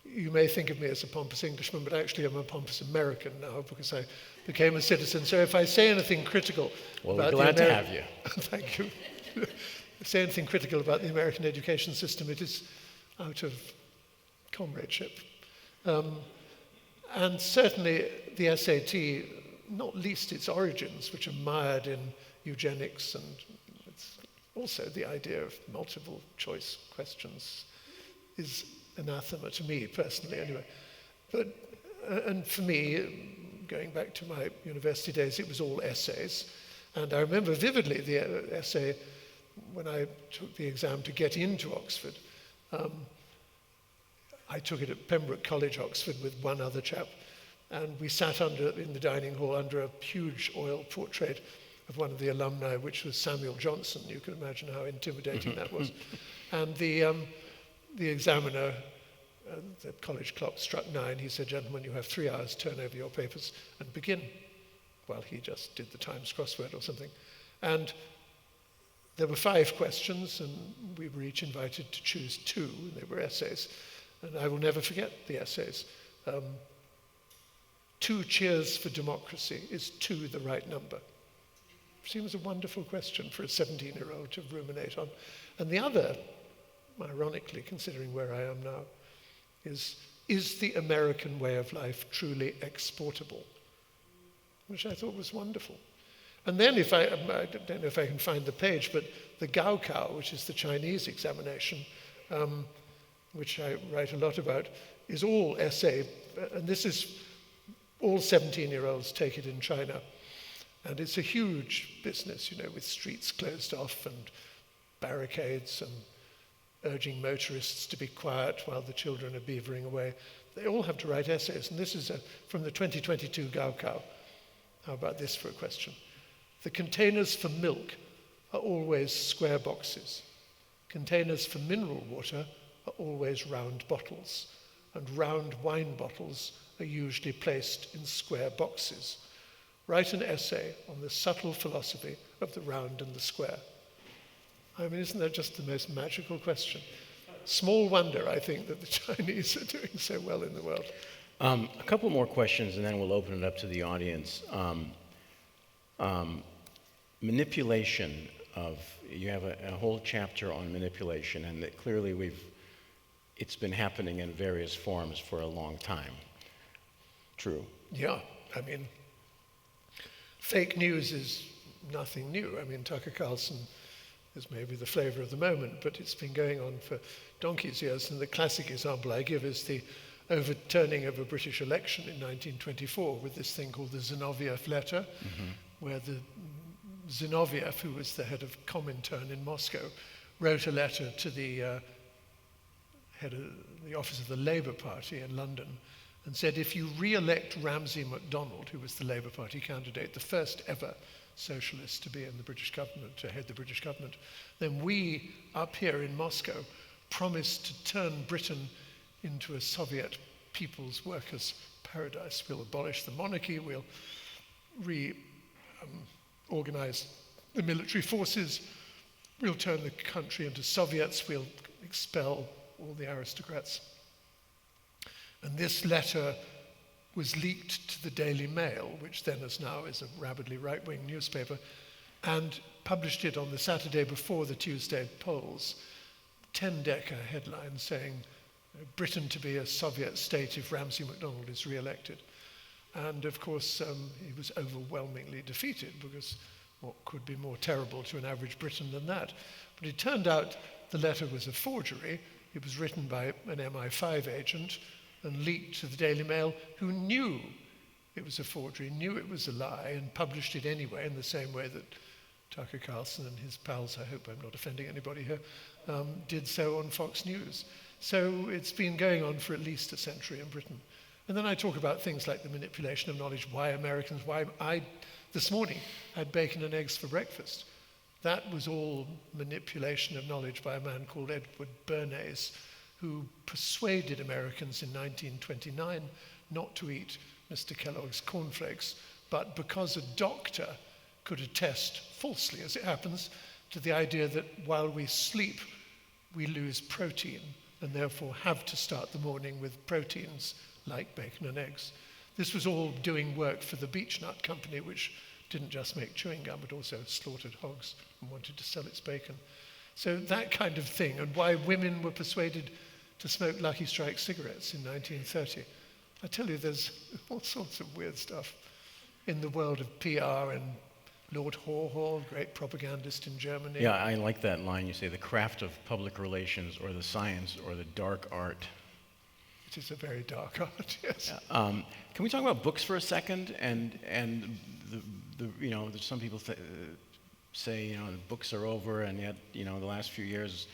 You may think of me as a pompous Englishman, but actually I'm a pompous American now because I became a citizen. So if I say anything critical about we're glad to have you. Thank you. If I say anything critical about the American education system, it is out of comradeship. And certainly the SAT, not least its origins, which are mired in eugenics, and it's also the idea of multiple choice questions, is anathema to me personally anyway. But and for me, going back to my university days, it was all essays. And I remember vividly the essay when I took the exam to get into Oxford. I took it at Pembroke College, Oxford, with one other chap, and we sat in the dining hall under a huge oil portrait of one of the alumni, which was Samuel Johnson. You can imagine how intimidating that was. And the examiner, the college clock struck 9. He said, "Gentlemen, you have 3 hours, turn over your papers and begin." Well, he just did the Times crossword or something. And there were 5 questions, and we were each invited to choose 2, and they were essays. And I will never forget the essays. 2 cheers for democracy, is 2 the right number? Seems a wonderful question for a 17-year-old to ruminate on. And the other, ironically, considering where I am now, is the American way of life truly exportable? Which I thought was wonderful. And then I don't know if I can find the page, but the Gaokao, which is the Chinese examination, which I write a lot about, is all essay, and this is all 17-year-olds take it in China. And it's a huge business, with streets closed off and barricades and urging motorists to be quiet while the children are beavering away. They all have to write essays, and this is from the 2022 Gaokao. How about this for a question? The containers for milk are always square boxes. Containers for mineral water are always round bottles, and round wine bottles are usually placed in square boxes. Write an essay on the subtle philosophy of the round and the square. I mean, isn't that just the most magical question? Small wonder, I think, that the Chinese are doing so well in the world. A couple more questions, and then we'll open it up to the audience. Manipulation you have a whole chapter on manipulation, and that clearly it's been happening in various forms for a long time. True? Yeah, I mean, fake news is nothing new. I mean, Tucker Carlson is maybe the flavor of the moment, but it's been going on for donkey's years, and the classic example I give is the overturning of a British election in 1924 with this thing called the Zinoviev letter, where the Zinoviev, who was the head of Comintern in Moscow, wrote a letter to the head of the office of the Labour Party in London and said, if you re-elect Ramsay MacDonald, who was the Labour Party candidate, the first ever socialist to be in the British government, to head the British government, then we up here in Moscow promise to turn Britain into a Soviet people's workers' paradise. We'll abolish the monarchy, we'll reorganize the military forces, we'll turn the country into Soviets, we'll expel all the aristocrats. And this letter was leaked to the Daily Mail, which then as now is a rabidly right-wing newspaper, and published it on the Saturday before the Tuesday polls. 10-decker headline saying, Britain to be a Soviet state if Ramsay MacDonald is re-elected. And of course, he was overwhelmingly defeated, because what could be more terrible to an average Briton than that? But it turned out the letter was a forgery. It was written by an MI5 agent and leaked to the Daily Mail, who knew it was a forgery, knew it was a lie, and published it anyway, in the same way that Tucker Carlson and his pals, I hope I'm not offending anybody here, did so on Fox News. So it's been going on for at least a century in Britain. And then I talk about things like the manipulation of knowledge, why Americans, why I, this morning, had bacon and eggs for breakfast. That was all manipulation of knowledge by a man called Edward Bernays, who persuaded Americans in 1929 not to eat Mr. Kellogg's cornflakes, but because a doctor could attest, falsely as it happens, to the idea that while we sleep, we lose protein, and therefore have to start the morning with proteins like bacon and eggs. This was all doing work for the Beechnut Company, which didn't just make chewing gum, but also slaughtered hogs and wanted to sell its bacon. So that kind of thing, and why women were persuaded to smoke Lucky Strike cigarettes in 1930. I tell you, there's all sorts of weird stuff in the world of PR, and Lord Haw, great propagandist in Germany. Yeah, I like that line. You say the craft of public relations, or the science, or the dark art. It is a very dark art, yes. Can we talk about books for a second? And the you know, there's some people say, you know, the books are over, and yet, you know, the last few years,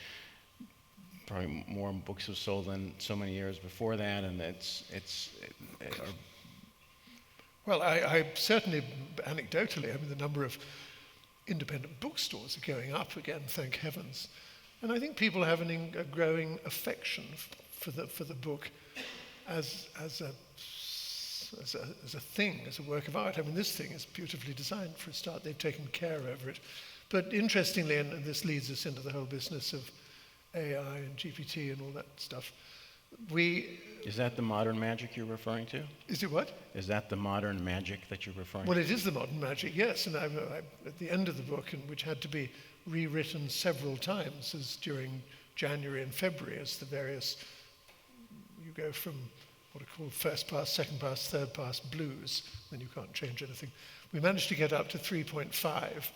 probably more books have sold than so many years before that, and Well, I certainly, anecdotally, I mean, the number of independent bookstores are going up again, thank heavens. And I think people have a growing affection for the book as a thing, as a work of art. I mean, this thing is beautifully designed for a start. They've taken care over it. But interestingly, and this leads us into the whole business of AI and GPT and all that stuff, Is that the modern magic you're referring to? Is it what? Is that the modern magic that you're referring to? Well, it is the modern magic, yes. And I, at the end of the book, and which had to be rewritten several times, as during January and February, as the various, you go from what are called first pass, second pass, third pass blues, then you can't change anything. We managed to get up to 3.5.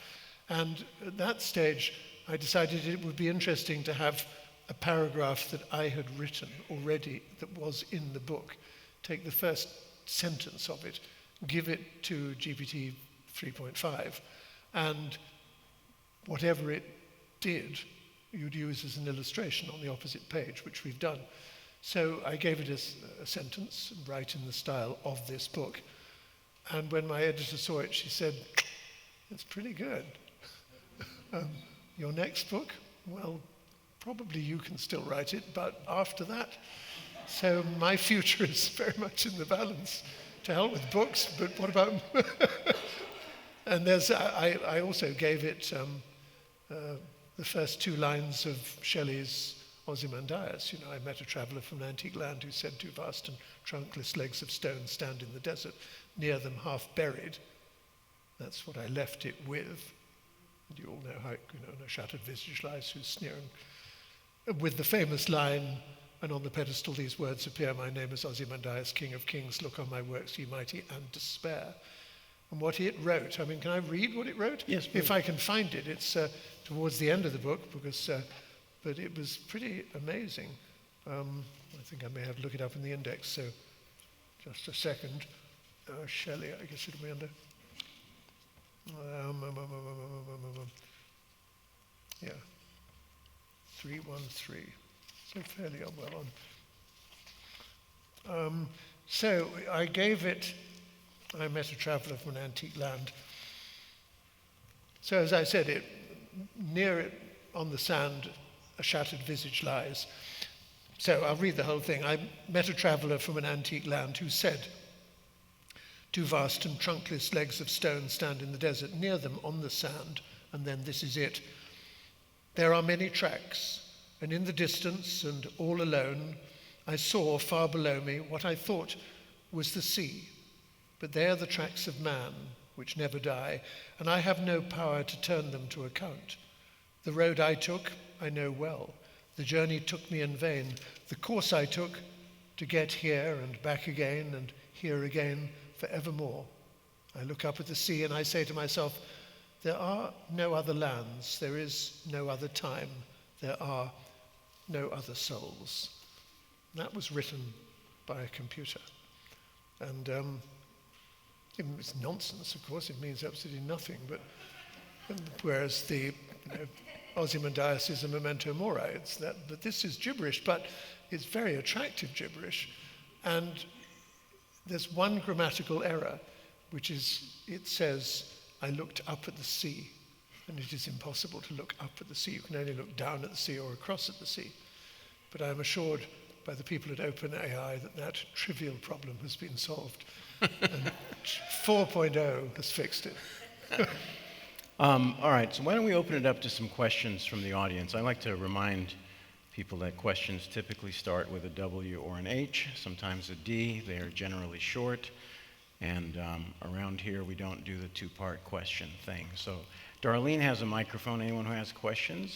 And at that stage, I decided it would be interesting to have a paragraph that I had written already that was in the book. Take the first sentence of it, give it to GPT 3.5, and whatever it did, you'd use as an illustration on the opposite page, which we've done. So I gave it a sentence, right in the style of this book. And when my editor saw it, she said, "It's pretty good. Your next book? Well, probably you can still write it, but after that." So my future is very much in the balance. To hell with books, but what about... And I also gave it the first two lines of Shelley's Ozymandias. You know, I met a traveller from an antique land who said, "Two vast and trunkless legs of stone stand in the desert, near them half buried." That's what I left it with. And you all know how, you know, no shattered visage lies who's sneering. With the famous line, "And on the pedestal these words appear, my name is Ozymandias, King of Kings, look on my works, ye mighty, and despair." And what it wrote, I mean, can I read what it wrote? Yes, please. If I can find it. It's towards the end of the book, because, but it was pretty amazing. I think I may have to look it up in the index, so just a second. Shelley, I guess it'll be under. Yeah, 313. So fairly well on. So I gave it, I met a traveller from an antique land. So as I said, near it on the sand, a shattered visage lies. So I'll read the whole thing. I met a traveller from an antique land who said, "Two vast and trunkless legs of stone stand in the desert, near them on the sand, and then this is it. There are many tracks, and in the distance and all alone, I saw far below me what I thought was the sea. But they are the tracks of man, which never die, and I have no power to turn them to account. The road I took, I know well. The journey took me in vain. The course I took to get here and back again and here again forevermore. I look up at the sea and I say to myself, there are no other lands, there is no other time, there are no other souls." That was written by a computer. And it's nonsense, of course, it means absolutely nothing, but whereas the Ozymandias is a memento mori, but this is gibberish, but it's very attractive gibberish. And there's one grammatical error, which is, it says, "I looked up at the sea," and it is impossible to look up at the sea. You can only look down at the sea or across at the sea. But I'm assured by the people at OpenAI that trivial problem has been solved. And 4.0 has fixed it. All right, so why don't we open it up to some questions from the audience? I like to remind people that questions typically start with a W or an H, sometimes a D. They are generally short. And around here, we don't do the two-part question thing. So Darlene has a microphone. Anyone who has questions,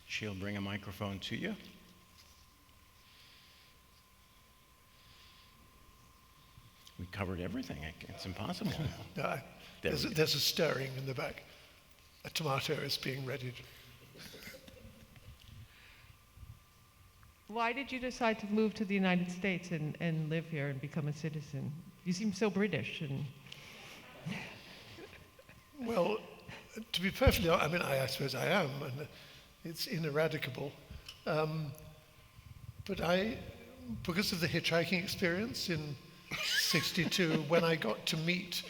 she'll bring a microphone to you. We covered everything. It's impossible. No, there's a stirring in the back. A tomato is being readied. Why did you decide to move to the United States and live here and become a citizen? You seem so British. Well, to be perfectly honest, I suppose I am, and it's ineradicable. But because of the hitchhiking experience in '62, when I got to meet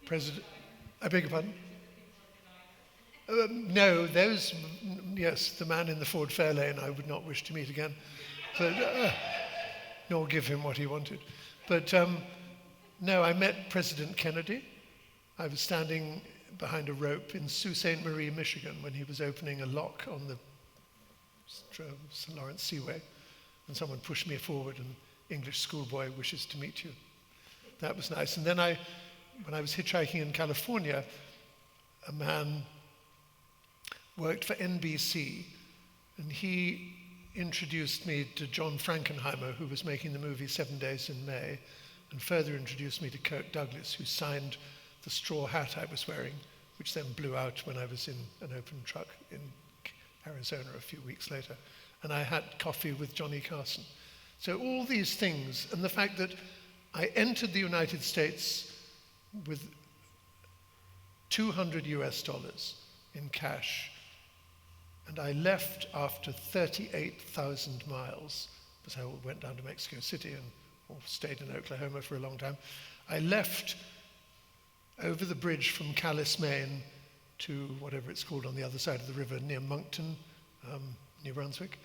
President, I beg your pardon? No, yes, the man in the Ford Fairlane I would not wish to meet again, but, nor give him what he wanted. But no, I met President Kennedy. I was standing behind a rope in Sault Ste. Marie, Michigan, when he was opening a lock on the St. Lawrence Seaway, and someone pushed me forward, and English schoolboy wishes to meet you. That was nice. And then when I was hitchhiking in California, a man worked for NBC, and he introduced me to John Frankenheimer, who was making the movie 7 Days in May, and further introduced me to Kirk Douglas, who signed the straw hat I was wearing, which then blew out when I was in an open truck in Arizona a few weeks later. And I had coffee with Johnny Carson. So all these things, and the fact that I entered the United States with $200 in cash, and I left after 38,000 miles, because I went down to Mexico City or stayed in Oklahoma for a long time. I left over the bridge from Calais, Maine, to whatever it's called on the other side of the river, near Moncton, New Brunswick,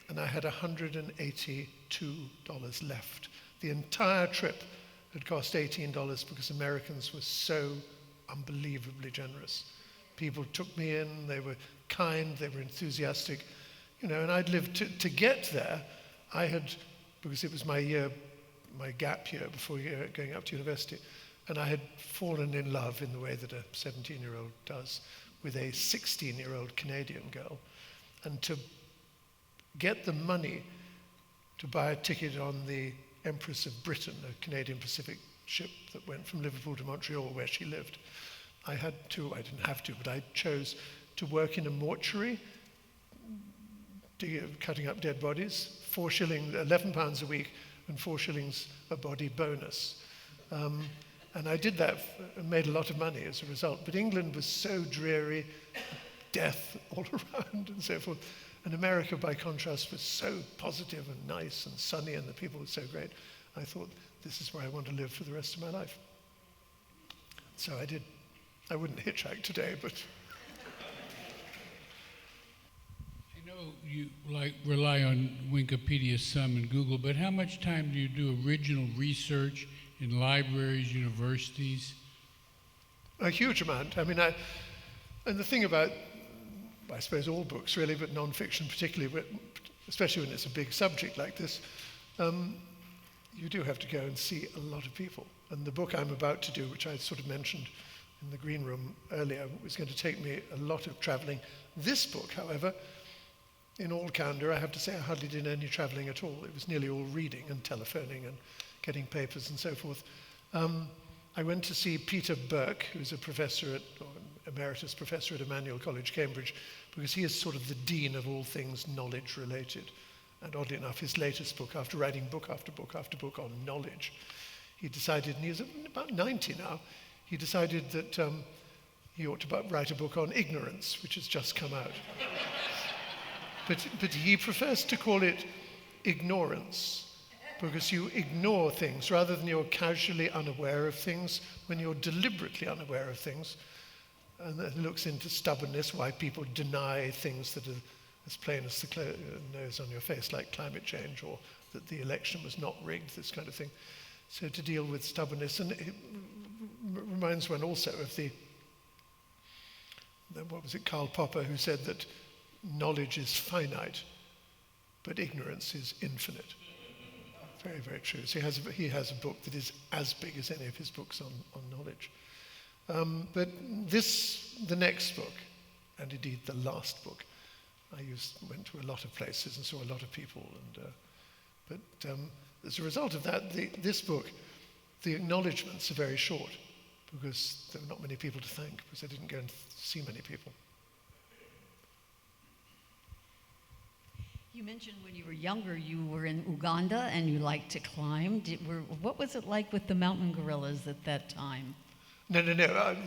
and I had $182 left. The entire trip had cost $18 because Americans were so unbelievably generous. People took me in, they were kind, they were enthusiastic, and I'd lived to get there. I had, because it was my gap year before going up to university, and I had fallen in love in the way that a 17-year-old does with a 16-year-old Canadian girl. And to get the money to buy a ticket on the Empress of Britain, a Canadian Pacific ship that went from Liverpool to Montreal, where she lived, I didn't have to, but I chose to work in a mortuary, cutting up dead bodies, £11 a week, and £4 a body bonus. And I did that and made a lot of money as a result. But England was so dreary, death all around and so forth. And America, by contrast, was so positive and nice and sunny, and the people were so great. I thought, this is where I want to live for the rest of my life. So I did. I wouldn't hitchhike today, but... I know you rely on Wikipedia some and Google, but how much time do you do original research in libraries, universities? A huge amount. I mean, and the thing about, I suppose, all books really, but non-fiction particularly, especially when it's a big subject like this, you do have to go and see a lot of people. And the book I'm about to do, which I sort of mentioned in the green room earlier, is going to take me a lot of traveling. This book, however, in all candor, I have to say I hardly did any traveling at all. It was nearly all reading and telephoning and getting papers and so forth. I went to see Peter Burke, who's a professor or an emeritus professor at Emmanuel College, Cambridge, because he is sort of the dean of all things knowledge related. And oddly enough, his latest book, after writing book after book after book on knowledge, he decided, and he's about 90 now, he decided that he ought to write a book on ignorance, which has just come out. But he prefers to call it ignorance, because you ignore things rather than you're casually unaware of things. When you're deliberately unaware of things, and that looks into stubbornness, why people deny things that are as plain as the nose on your face, like climate change, or that the election was not rigged, this kind of thing. So to deal with stubbornness, and it reminds one also of what was it, Karl Popper, who said that knowledge is finite, but ignorance is infinite. Very, very true. So he has a book that is as big as any of his books on knowledge. But the next book, and indeed the last book, went to a lot of places and saw a lot of people. But as a result of that, this book, the acknowledgements are very short, because there were not many people to thank, because I didn't go and see many people. You mentioned when you were younger, you were in Uganda and you liked to climb. What was it like with the mountain gorillas at that time? No,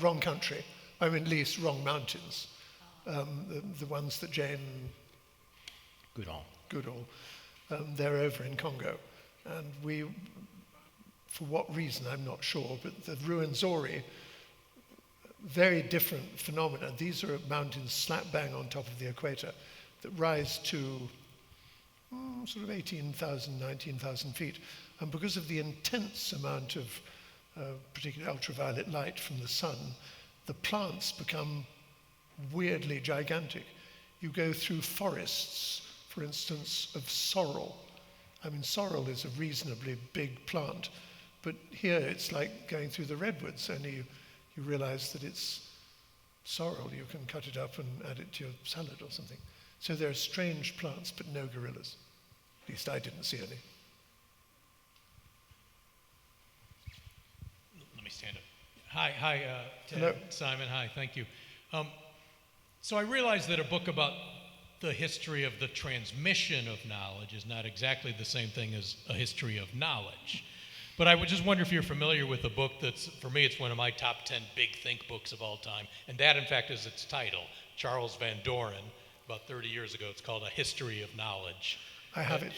wrong country. I mean, at least wrong mountains. The ones that Jane Goodall, they're over in Congo. And we, for what reason, I'm not sure, but the Ruwenzori, very different phenomena. These are mountains slap bang on top of the equator that rise to sort of 18,000, 19,000 feet. And because of the intense amount of particularly ultraviolet light from the sun, the plants become weirdly gigantic. You go through forests, for instance, of sorrel. I mean, sorrel is a reasonably big plant, but here it's like going through the redwoods, only you realize that it's sorrel. You can cut it up and add it to your salad or something. So there are strange plants, but no gorillas. At least I didn't see any. Let me stand up. Hi, Ted. Hello. Simon, hi, thank you. So I realize that a book about the history of the transmission of knowledge is not exactly the same thing as a history of knowledge. But I would just wonder if you're familiar with a book that's, for me, it's one of my top 10 big think books of all time. And that, in fact, is its title. Charles Van Doren, about 30 years ago. It's called A History of Knowledge. I have it.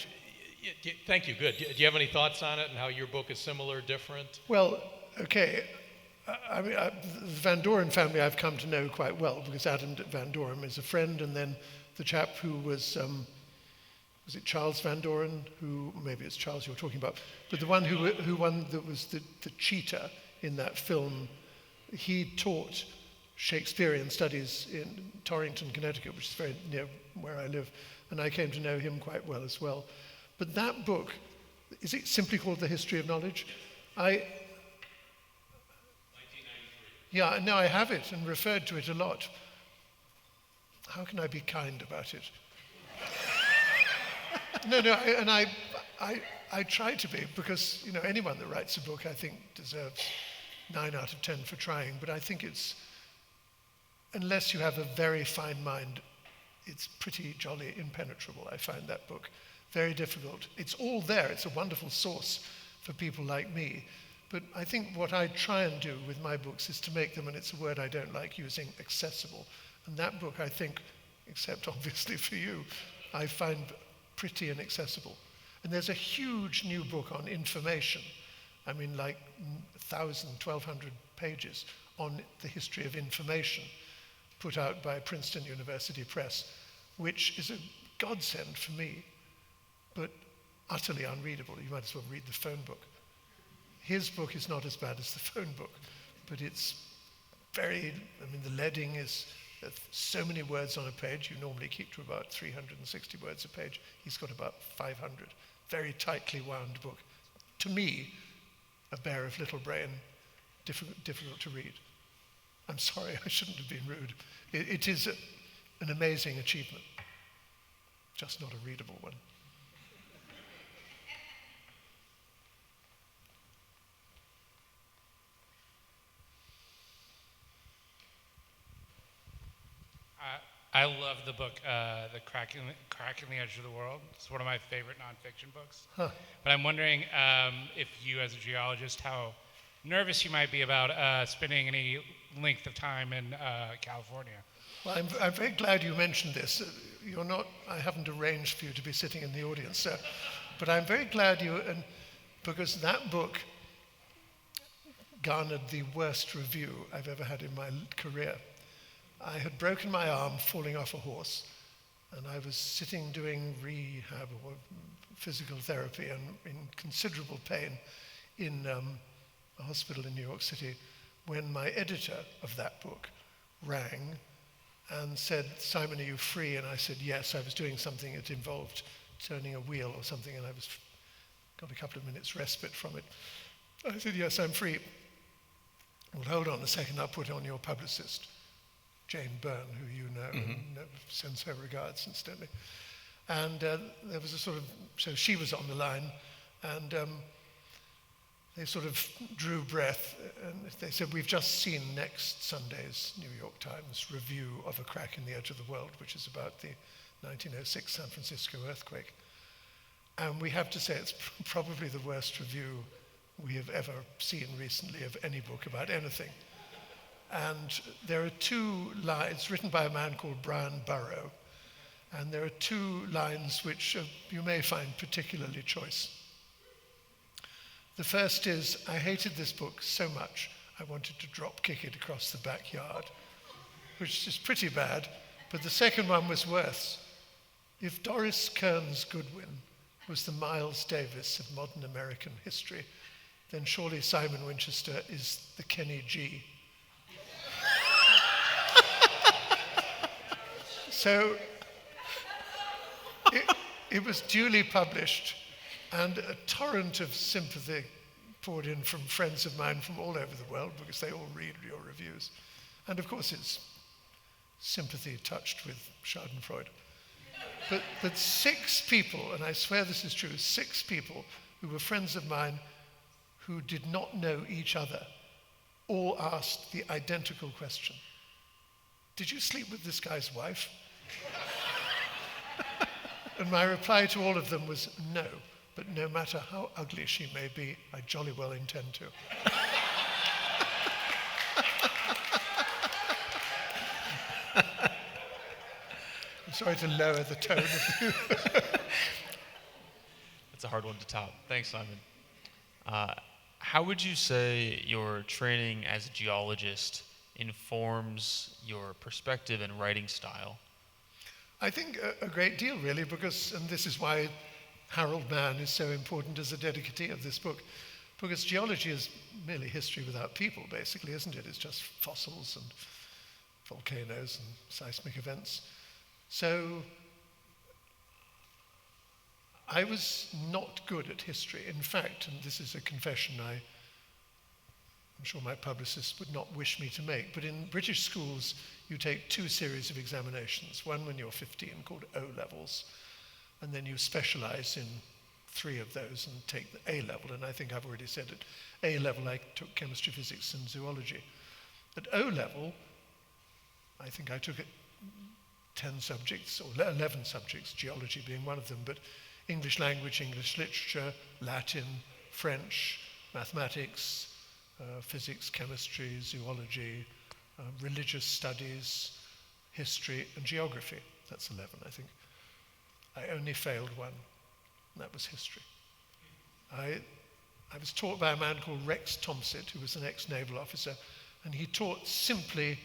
Thank you, good. Do you have any thoughts on it and how your book is similar, different? Well, okay. I mean, the Van Doren family I've come to know quite well, because Adam Van Doren is a friend, and then the chap who was it Charles Van Doren, who, maybe it's Charles you're talking about, but the one who won, that was the cheetah in that film, he taught Shakespearean studies in Torrington, Connecticut, which is very near where I live, and I came to know him quite well as well. But that book, is it simply called The History of Knowledge? 1993. Yeah, no, I have it and referred to it a lot. How can I be kind about it? I try to be, because anyone that writes a book, I think, deserves 9 out of 10 for trying. But I think it's, unless you have a very fine mind, it's pretty jolly impenetrable. I find that book very difficult. It's all there. It's a wonderful source for people like me, But I think what I try and do with my books is to make them, and it's a word I don't like using, accessible. And that book, I think, except obviously for you, I find pretty inaccessible. And there's a huge new book on information. I mean, like 1,000, 1,200 pages on the history of information, put out by Princeton University Press, which is a godsend for me, but utterly unreadable. You might as well read the phone book. His book is not as bad as the phone book, but it's very, I mean, the leading is so many words on a page. You normally keep to about 360 words a page. He's got about 500. Very tightly wound book. To me, a bear of little brain, difficult to read. I'm sorry, I shouldn't have been rude. It is an amazing achievement, just not a readable one. I love the book, The Crack in the Edge of the World. It's one of my favorite nonfiction books. Huh. But I'm wondering if you, as a geologist, how nervous you might be about spending any length of time in California. Well, I'm very glad you mentioned this. You're not, I haven't arranged for you to be sitting in the audience, sir. But I'm very glad because that book garnered the worst review I've ever had in my career. I had broken my arm falling off a horse, and I was sitting doing rehab or physical therapy and in considerable pain in a hospital in New York City when my editor of that book rang and said, "Simon, are you free?" And I said, yes. I was doing something that involved turning a wheel or something, and I got a couple of minutes respite from it. I said, yes, I'm free. Well, hold on a second, I'll put on your publicist, Jane Byrne, who you know, and sends her regards, incidentally. And there was a sort of, so she was on the line, and they sort of drew breath, and they said, "We've just seen next Sunday's New York Times review of A Crack in the Edge of the World," which is about the 1906 San Francisco earthquake. And we have to say it's probably the worst review we have ever seen recently of any book about anything. And there are two lines written by a man called Brian Burrow, and there are two lines which you may find particularly choice. The first is, "I hated this book so much, I wanted to drop kick it across the backyard," which is pretty bad, but the second one was worse. "If Doris Kearns Goodwin was the Miles Davis of modern American history, then surely Simon Winchester is the Kenny G." So it was duly published, and a torrent of sympathy poured in from friends of mine from all over the world because they all read your reviews. And of course it's sympathy touched with Schadenfreude. But 6 people, and I swear this is true, 6 people who were friends of mine who did not know each other all asked the identical question: "Did you sleep with this guy's wife?" And my reply to all of them was no, but no matter how ugly she may be, I jolly well intend to. I'm sorry to lower the tone of you. That's a hard one to top. Thanks, Simon. How would you say your training as a geologist informs your perspective and writing style? I think a great deal, really, because, and this is why Harold Mann is so important as a dedicatee of this book, because geology is merely history without people, basically, isn't it? It's just fossils and volcanoes and seismic events. So I was not good at history. In fact, and this is a confession I'm sure my publicist would not wish me to make, but in British schools, you take 2 series of examinations, one when you're 15 called O-levels, and then you specialize in 3 of those and take the A-level, and I think I've already said at A-level I took chemistry, physics, and zoology. At O-level, I think I took 10 subjects, or 11 subjects, geology being one of them, but English language, English literature, Latin, French, mathematics, physics, chemistry, zoology, religious studies, history, and geography. That's 11, I think. I only failed one, and that was history. I was taught by a man called Rex Tomsit, who was an ex-naval officer, and he taught simply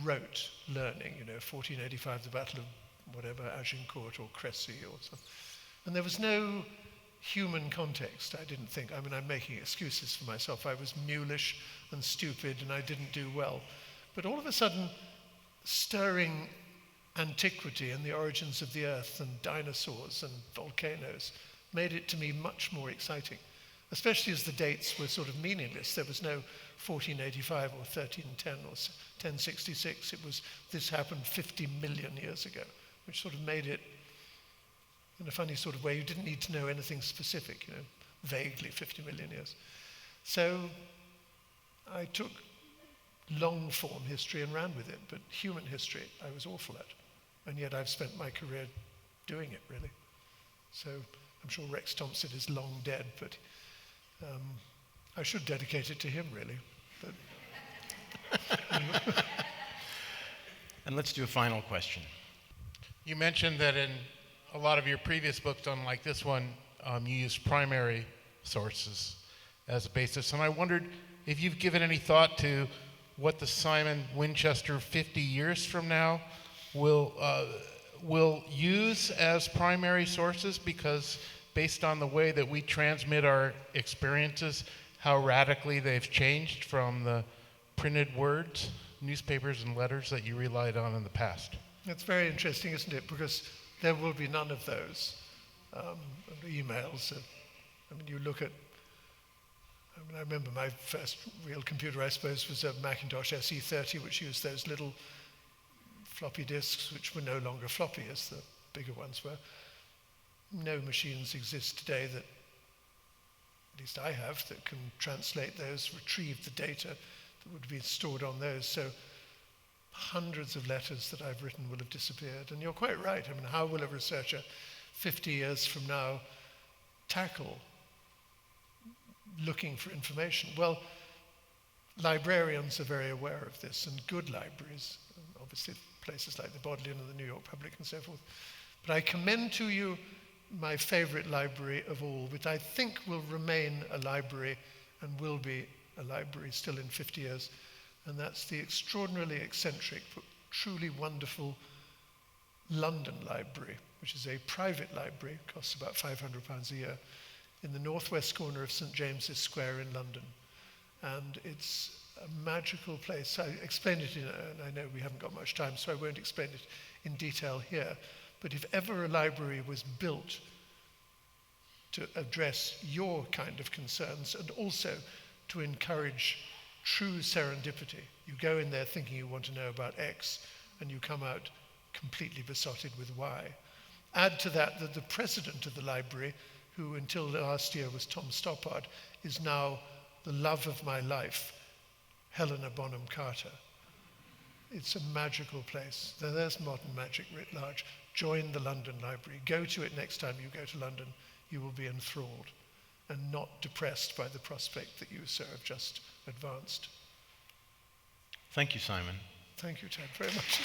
rote learning, 1485, the Battle of whatever, Agincourt or Crécy or something. And there was no human context, I didn't think. I mean, I'm making excuses for myself. I was mulish and stupid and I didn't do well. But all of a sudden, stirring antiquity and the origins of the earth and dinosaurs and volcanoes made it to me much more exciting, especially as the dates were sort of meaningless. There was no 1485 or 1310 or 1066. It was, this happened 50 million years ago, which sort of made it, in a funny sort of way, you didn't need to know anything specific, vaguely 50 million years. So I took long form history and ran with it, but human history I was awful at. And yet I've spent my career doing it, really. So I'm sure Rex Thompson is long dead, but I should dedicate it to him, really. But And let's do a final question. You mentioned that in a lot of your previous books, unlike this one, you use primary sources as a basis. And I wondered if you've given any thought to what the Simon Winchester 50 years from now will use as primary sources, because based on the way that we transmit our experiences, how radically they've changed from the printed words, newspapers and letters that you relied on in the past. it's very interesting, isn't it? Because there will be none of those emails. You look at, I remember my first real computer, I suppose, was a Macintosh SE30, which used those little floppy disks, which were no longer floppy as the bigger ones were. No machines exist today that, at least I have, that can translate those, retrieve the data that would be stored on those. So hundreds of letters that I've written will have disappeared. And you're quite right. How will a researcher 50 years from now tackle looking for information? Well, librarians are very aware of this, and good libraries, obviously places like the Bodleian and the New York Public and so forth. But I commend to you my favorite library of all, which I think will remain a library and will be a library still in 50 years, and that's the extraordinarily eccentric but truly wonderful London Library, which is a private library, costs about £500 a year, in the northwest corner of St. James's Square in London. And it's a magical place. I explained it and I know we haven't got much time, so I won't explain it in detail here. But if ever a library was built to address your kind of concerns and also to encourage true serendipity, you go in there thinking you want to know about X and you come out completely besotted with Y. Add to that that the president of the library, who until last year was Tom Stoppard, is now the love of my life, Helena Bonham Carter. It's a magical place. There's modern magic writ large. Join the London Library. Go to it next time you go to London. You will be enthralled and not depressed by the prospect that you, sir, have just advanced. Thank you, Simon. Thank you, Ted, very much.